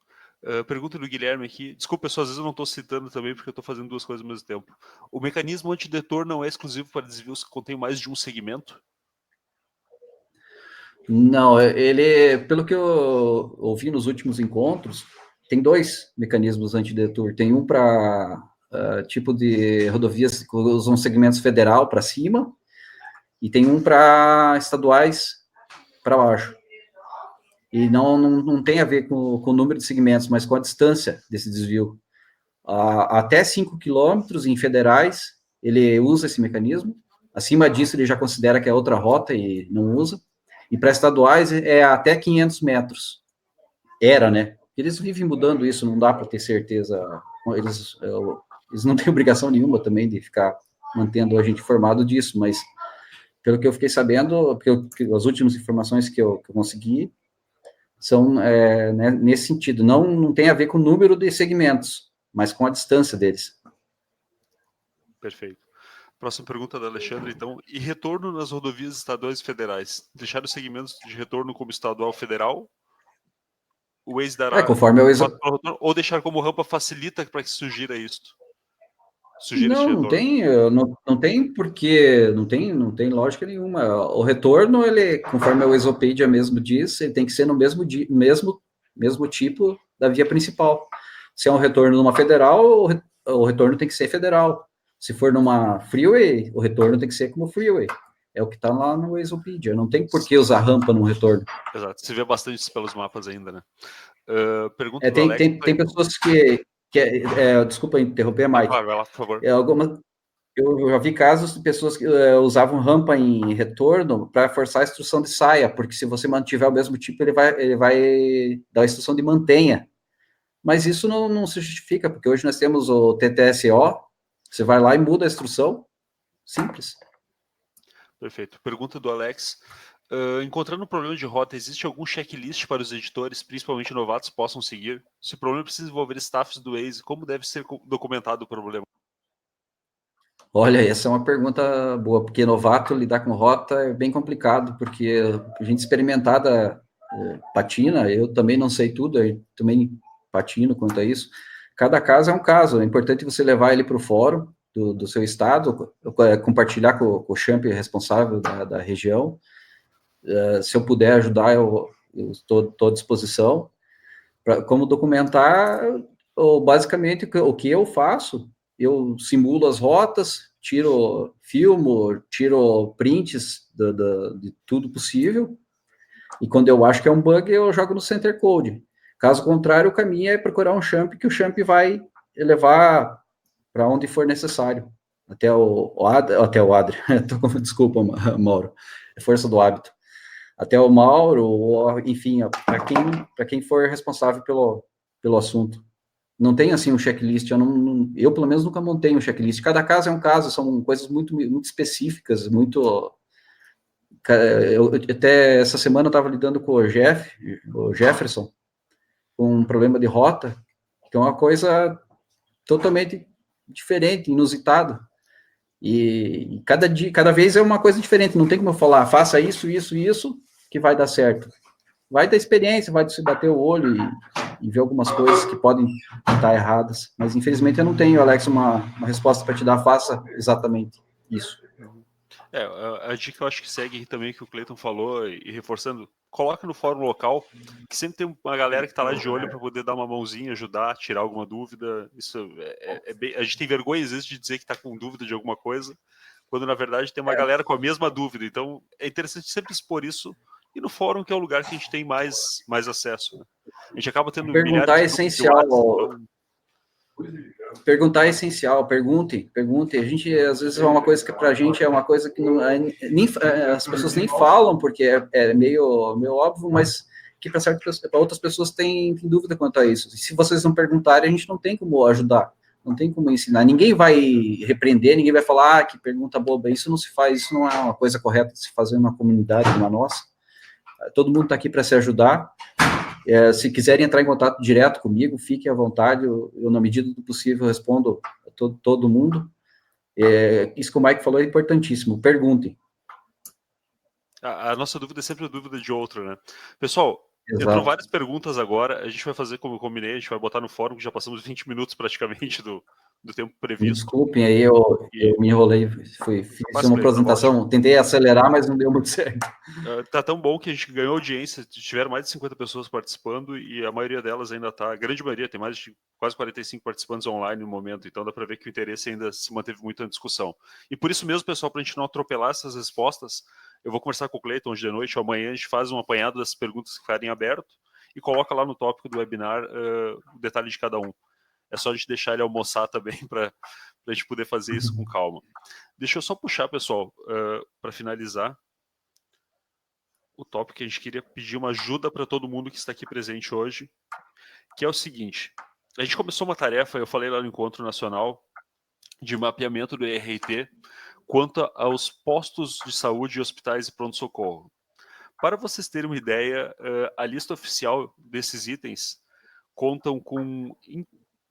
Pergunta do Guilherme aqui. Desculpa, pessoal, às vezes eu não estou citando também, porque eu estou fazendo duas coisas ao mesmo tempo. O mecanismo antidetor não é exclusivo para desvios que contém mais de um segmento? Não, ele, pelo que eu ouvi nos últimos encontros, tem dois mecanismos anti-detour. Tem um para tipo de rodovias que usam segmentos federal para cima, e tem um para estaduais para baixo. E não tem a ver com o número de segmentos, mas com a distância desse desvio. Até 5 quilômetros em federais, ele usa esse mecanismo. Acima disso, ele já considera que é outra rota e não usa. E para estaduais, é até 500 metros. Era, né? Eles vivem mudando isso, não dá para ter certeza. Eles não têm obrigação nenhuma também de ficar mantendo a gente informado disso, mas pelo que eu fiquei sabendo, as últimas informações que eu consegui, são né, nesse sentido. Não tem a ver com o número de segmentos, mas com a distância deles. Perfeito. Próxima pergunta da Alexandre, então. E retorno nas rodovias estaduais e federais? Deixar os segmentos de retorno como estadual federal? O Waze dará... conforme o Waze... Ou deixar como rampa facilita para que sugira isto? Sugira este retorno? Não tem porque... Não tem lógica nenhuma. O retorno, ele, conforme o Exopedia mesmo diz, ele tem que ser no mesmo tipo da via principal. Se é um retorno numa federal, o retorno tem que ser federal. Se for numa freeway, o retorno tem que ser como freeway. É o que está lá no Exopedia. Não tem por que usar rampa no retorno. Exato. Se vê bastante isso pelos mapas ainda, né? Pergunta do Alex, tem pessoas que desculpa interromper, Mike. Vai lá, por favor. Eu já vi casos de pessoas que usavam rampa em retorno para forçar a instrução de saia, porque se você mantiver o mesmo tipo, ele vai dar a instrução de mantenha. Mas isso não se justifica, porque hoje nós temos o TTSO, você vai lá e muda a instrução, simples. Perfeito. Pergunta do Alex. Encontrando um problema de rota, existe algum checklist para os editores, principalmente novatos, possam seguir? Se o problema precisa envolver staffs do Waze, como deve ser documentado o problema? Olha, essa é uma pergunta boa, porque novato lidar com rota é bem complicado, porque a gente experimentada patina, eu também não sei tudo, eu também patino quanto a isso. Cada caso é um caso, é importante você levar ele para o fórum do seu estado, compartilhar com o champ responsável da região. Se eu puder ajudar, eu estou à disposição. Como documentar, basicamente, o que eu faço, eu simulo as rotas, filmo, tiro prints de tudo possível, e quando eu acho que é um bug, eu jogo no Center Code. Caso contrário, o caminho é procurar um champ que o champ vai levar para onde for necessário. Até o Adri, desculpa, Mauro, é força do hábito. Até o Mauro, ou, enfim, para quem for responsável pelo assunto. Não tem, assim, um checklist, eu pelo menos nunca montei um checklist. Cada caso é um caso, são coisas muito, muito específicas, muito... Até essa semana eu estava lidando com o Jefferson, com um problema de rota, que é uma coisa totalmente diferente, inusitada. E cada vez é uma coisa diferente, não tem como eu falar, faça isso, que vai dar certo. Vai da experiência, vai de se bater o olho e ver algumas coisas que podem estar erradas. Mas, infelizmente, eu não tenho, Alex, uma resposta para te dar, faça exatamente isso. A dica que eu acho que segue também que o Cleiton falou, e reforçando, coloca no fórum local, que sempre tem uma galera que está lá de olho para poder dar uma mãozinha, ajudar, tirar alguma dúvida. Isso a gente tem vergonha, às vezes, de dizer que está com dúvida de alguma coisa, quando, na verdade, tem uma galera com a mesma dúvida. Então, é interessante sempre expor isso, e no fórum, que é o lugar que a gente tem mais acesso. Né? A gente acaba tendo perguntar é essencial. Perguntar é essencial, pergunte. A gente, às vezes, é uma coisa que pra gente é uma coisa que as pessoas nem falam, porque é meio óbvio, mas que para outras pessoas têm dúvida quanto a isso. E se vocês não perguntarem, a gente não tem como ajudar, não tem como ensinar. Ninguém vai repreender, ninguém vai falar, que pergunta boba, isso não se faz, isso não é uma coisa correta de se fazer numa comunidade como a nossa. Todo mundo está aqui para se ajudar. Se quiserem entrar em contato direto comigo, fiquem à vontade, eu na medida do possível, respondo a todo mundo. Isso que o Mike falou é importantíssimo, perguntem. A nossa dúvida é sempre a dúvida de outro, né? Pessoal, entrou Exato. várias perguntas agora, a gente vai fazer como eu combinei, a gente vai botar no fórum, que já passamos 20 minutos praticamente do tempo Me previsto. desculpem, aí eu me enrolei, fiz uma apresentação, tentei acelerar, mas não deu muito certo. Tá tão bom que a gente ganhou audiência, tiveram mais de 50 pessoas participando e a maioria delas ainda tá, a grande maioria, tem mais de quase 45 participantes online no momento, então dá para ver que o interesse ainda se manteve muito na discussão. E por isso mesmo, pessoal, para a gente não atropelar essas respostas, eu vou conversar com o Cleiton hoje de noite, ou amanhã a gente faz um apanhado das perguntas que ficarem aberto e coloca lá no tópico do webinar o detalhe de cada um. É só a gente deixar ele almoçar também para a gente poder fazer isso com calma. Deixa eu só puxar, pessoal, para finalizar o tópico que a gente queria pedir uma ajuda para todo mundo que está aqui presente hoje, que é o seguinte: a gente começou uma tarefa, eu falei lá no Encontro Nacional, de mapeamento do ERT quanto aos postos de saúde, hospitais e pronto-socorro. Para vocês terem uma ideia, a lista oficial desses itens contam com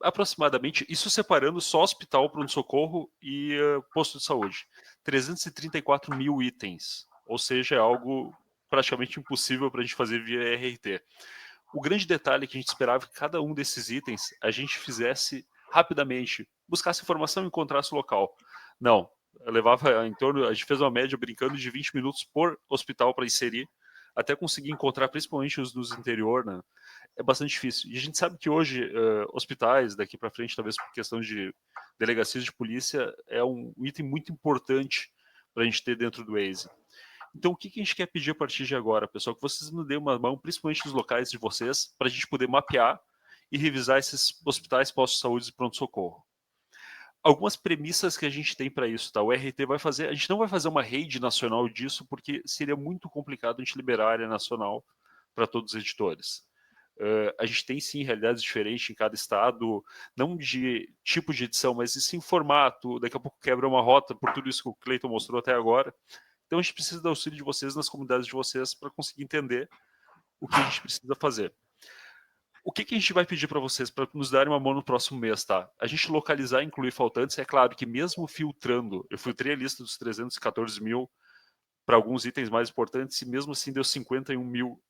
aproximadamente, isso separando só hospital, pronto-socorro e posto de saúde, 334 mil itens, ou seja, é algo praticamente impossível para a gente fazer via RRT. O grande detalhe é que a gente esperava que cada um desses itens a gente fizesse rapidamente, buscasse informação e encontrasse o local. Não, levava em torno, a gente fez uma média brincando de 20 minutos por hospital para inserir, até conseguir encontrar principalmente os dos interior, né? É bastante difícil. E a gente sabe que hoje hospitais, daqui para frente, talvez por questão de delegacias de polícia, é um item muito importante para a gente ter dentro do Waze. Então, o que a gente quer pedir a partir de agora, pessoal? Que vocês nos deem uma mão, principalmente nos locais de vocês, para a gente poder mapear e revisar esses hospitais, postos de saúde e pronto-socorro. Algumas premissas que a gente tem para isso, tá? O RT vai fazer, a gente não vai fazer uma rede nacional disso, porque seria muito complicado a gente liberar a área nacional para todos os editores. A gente tem sim realidades diferentes em cada estado, não de tipo de edição, mas sim formato. Daqui a pouco quebra uma rota por tudo isso que o Cleiton mostrou até agora. Então a gente precisa do auxílio de vocês nas comunidades de vocês para conseguir entender o que a gente precisa fazer. O que a gente vai pedir para vocês para nos darem uma mão no próximo mês, tá? A gente localizar e incluir faltantes. É claro que mesmo filtrando, eu filtrei a lista dos 314 mil para alguns itens mais importantes e mesmo assim deu 51 mil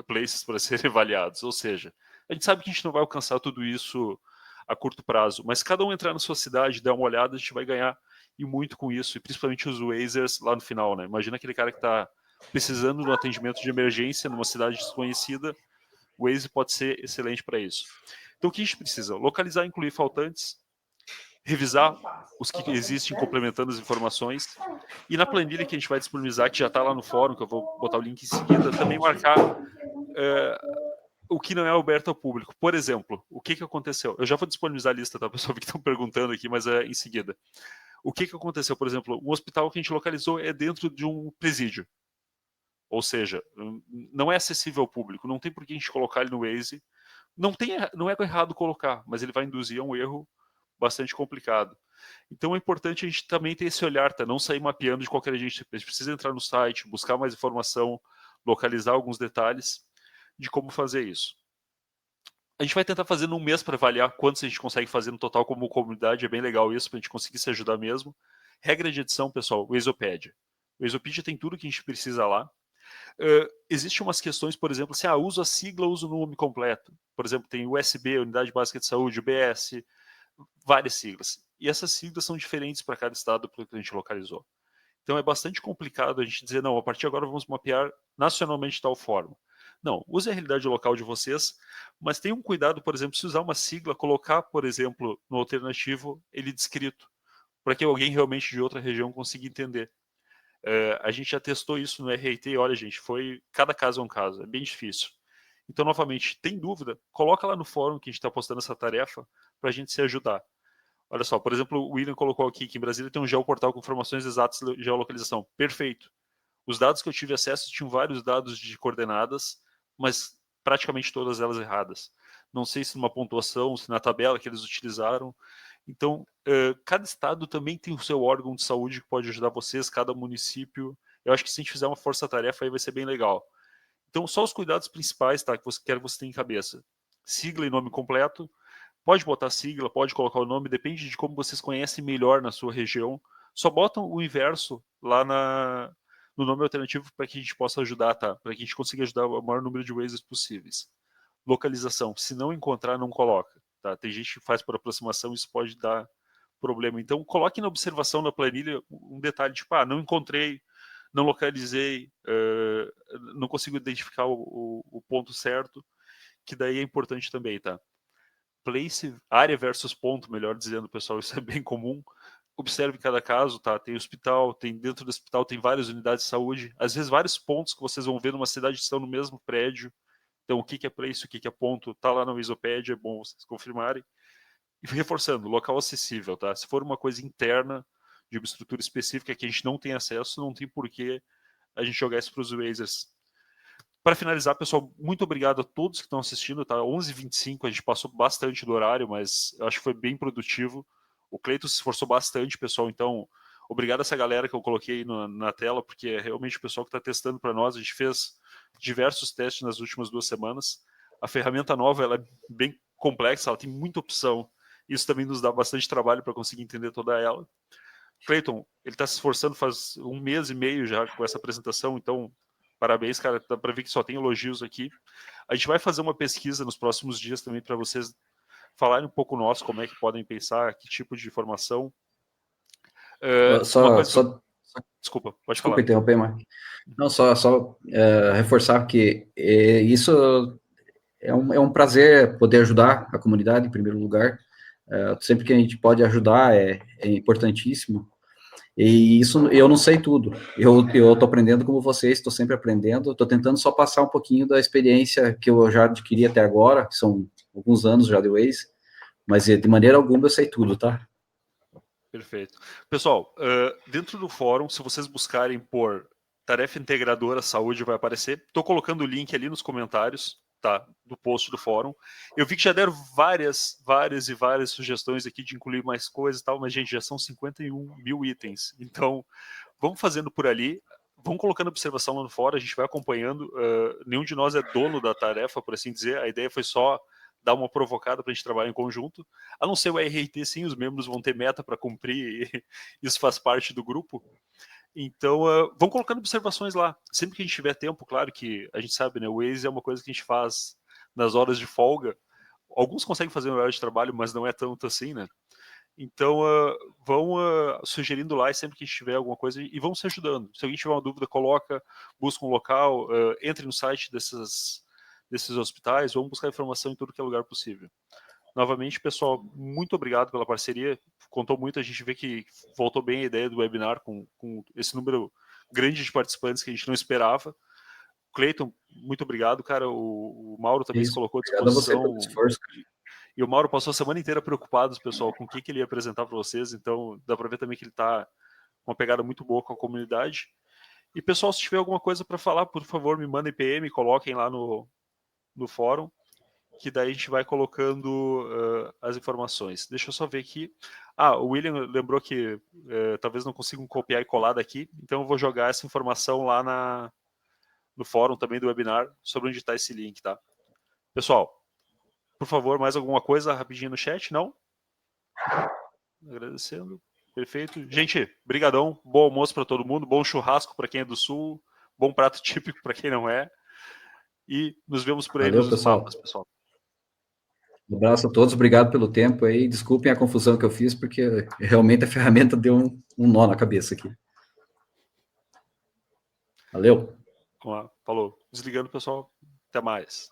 places para serem avaliados. Ou seja, a gente sabe que a gente não vai alcançar tudo isso a curto prazo, mas cada um entrar na sua cidade, dar uma olhada, a gente vai ganhar e muito com isso, e principalmente os Wazers lá no final, né? Imagina aquele cara que está precisando de um atendimento de emergência numa cidade desconhecida, o Waze pode ser excelente para isso. Então o que a gente precisa? Localizar e incluir faltantes, revisar os que existem complementando as informações, e na planilha que a gente vai disponibilizar, que já está lá no fórum, que eu vou botar o link em seguida, também marcar o que não é aberto ao público. Por exemplo, o que aconteceu? Eu já vou disponibilizar a lista, tá, pessoal, que estão perguntando aqui, mas é em seguida. O que aconteceu? Por exemplo, um hospital que a gente localizou é dentro de um presídio. Ou seja, não é acessível ao público, não tem por que a gente colocar ele no Waze. Não é errado colocar, mas ele vai induzir a um erro bastante complicado. Então é importante a gente também ter esse olhar, tá? Não sair mapeando de qualquer jeito. A gente precisa entrar no site, buscar mais informação, localizar alguns detalhes de como fazer isso. A gente vai tentar fazer num mês para avaliar quantos a gente consegue fazer no total como comunidade. É bem legal isso, para a gente conseguir se ajudar mesmo. Regra de edição, pessoal, o Exopedia. O Exopedia tem tudo que a gente precisa lá. Existem umas questões, por exemplo, se uso a sigla ou uso o nome completo. Por exemplo, tem USB, Unidade Básica de Saúde, UBS, várias siglas. E essas siglas são diferentes para cada estado que a gente localizou. Então é bastante complicado a gente dizer, não, a partir de agora vamos mapear nacionalmente de tal forma. Não, use a realidade local de vocês, mas tenham cuidado, por exemplo, se usar uma sigla, colocar, por exemplo, no alternativo, ele descrito, para que alguém realmente de outra região consiga entender. A gente já testou isso no RT, olha, gente, cada caso é um caso, é bem difícil. Então, novamente, tem dúvida? Coloca lá no fórum que a gente está postando essa tarefa para a gente se ajudar. Olha só, por exemplo, o William colocou aqui que em Brasília tem um geoportal com informações exatas de geolocalização. Perfeito. Os dados que eu tive acesso tinham vários dados de coordenadas, mas praticamente todas elas erradas. Não sei se numa pontuação, se na tabela que eles utilizaram. Então, cada estado também tem o seu órgão de saúde que pode ajudar vocês, cada município. Eu acho que se a gente fizer uma força-tarefa aí vai ser bem legal. Então, só os cuidados principais, tá, que você quer que você tenha em cabeça. Sigla e nome completo. Pode botar sigla, pode colocar o nome, depende de como vocês conhecem melhor na sua região. Só botam o inverso lá no nome alternativo para que a gente possa ajudar, tá? Para que a gente consiga ajudar o maior número de Wazers possíveis. Localização. Se não encontrar, não coloca. Tá? Tem gente que faz por aproximação, isso pode dar problema. Então, coloque na observação na planilha um detalhe, tipo, não encontrei, não localizei, não consigo identificar o ponto certo, que daí é importante também, tá? Place, área versus ponto, melhor dizendo, pessoal, isso é bem comum. Observe cada caso, tá? Tem hospital, tem dentro do hospital tem várias unidades de saúde, às vezes vários pontos que vocês vão ver numa cidade estão no mesmo prédio. Então, o que é place, o que é ponto, tá lá na Wizopédia, é bom vocês confirmarem. E reforçando, local acessível, tá? Se for uma coisa interna, de uma estrutura específica que a gente não tem acesso, não tem porquê a gente jogar isso para os Wazers. Para finalizar, pessoal, muito obrigado a todos que estão assistindo, tá? 11h25, a gente passou bastante do horário, mas eu acho que foi bem produtivo. O Cleiton se esforçou bastante, pessoal, então obrigado a essa galera que eu coloquei na tela, porque é realmente o pessoal que está testando para nós. A gente fez diversos testes nas últimas 2 semanas. A ferramenta nova ela é bem complexa, ela tem muita opção. Isso também nos dá bastante trabalho para conseguir entender toda ela. Cleiton, ele está se esforçando faz 1 mês e meio já com essa apresentação, então parabéns, cara, dá para ver que só tem elogios aqui. A gente vai fazer uma pesquisa nos próximos dias também para vocês falarem um pouco nós, como é que podem pensar, que tipo de informação. Desculpa, pode falar. Desculpa interromper, mas não, só reforçar que isso é um prazer poder ajudar a comunidade, em primeiro lugar. Sempre que a gente pode ajudar é importantíssimo. E isso, eu não sei tudo. Eu estou aprendendo como vocês, estou sempre aprendendo. Estou tentando só passar um pouquinho da experiência que eu já adquiri até agora, que são alguns anos já de Waze, mas de maneira alguma eu sei tudo, tá? Perfeito. Pessoal, dentro do fórum, se vocês buscarem por tarefa integradora saúde, vai aparecer. Estou colocando o link ali nos comentários, tá, do post do fórum. Eu vi que já deram várias sugestões aqui de incluir mais coisas e tal, mas, gente, já são 51 mil itens. Então, vamos fazendo por ali. Vamos colocando observação lá no fórum, a gente vai acompanhando. Nenhum de nós é dono da tarefa, por assim dizer. A ideia foi só dar uma provocada para a gente trabalhar em conjunto. A não ser o RRT, sim, os membros vão ter meta para cumprir e isso faz parte do grupo. Então, vão colocando observações lá. Sempre que a gente tiver tempo, claro que a gente sabe, né? O Waze é uma coisa que a gente faz nas horas de folga. Alguns conseguem fazer no horário de trabalho, mas não é tanto assim, né? Então, vão sugerindo lá e sempre que a gente tiver alguma coisa e vão se ajudando. Se alguém tiver uma dúvida, coloca, busca um local, entre no site desses hospitais, vamos buscar informação em tudo que é lugar possível. Novamente, pessoal, muito obrigado pela parceria. Contou muito, a gente vê que voltou bem a ideia do webinar com esse número grande de participantes que a gente não esperava. Cleiton, muito obrigado, cara. O Mauro também se colocou à disposição. E o Mauro passou a semana inteira preocupado, pessoal, com o que ele ia apresentar para vocês. Então, dá para ver também que ele está com uma pegada muito boa com a comunidade. E, pessoal, se tiver alguma coisa para falar, por favor, me mandem PM, coloquem lá no fórum, que daí a gente vai colocando as informações. Deixa eu só ver aqui. O William lembrou que talvez não consigam copiar e colar daqui, então eu vou jogar essa informação lá no fórum também do webinar, sobre onde está esse link, tá? Pessoal, por favor, mais alguma coisa rapidinho no chat? Não? Agradecendo. Perfeito. Gente, brigadão. Bom almoço para todo mundo, bom churrasco para quem é do Sul, bom prato típico para quem não é. E nos vemos por aí. Valeu, nos mapas, pessoal. Um abraço a todos, obrigado pelo tempo aí. Desculpem a confusão que eu fiz, porque realmente a ferramenta deu um nó na cabeça aqui. Valeu. Falou. Desligando, pessoal. Até mais.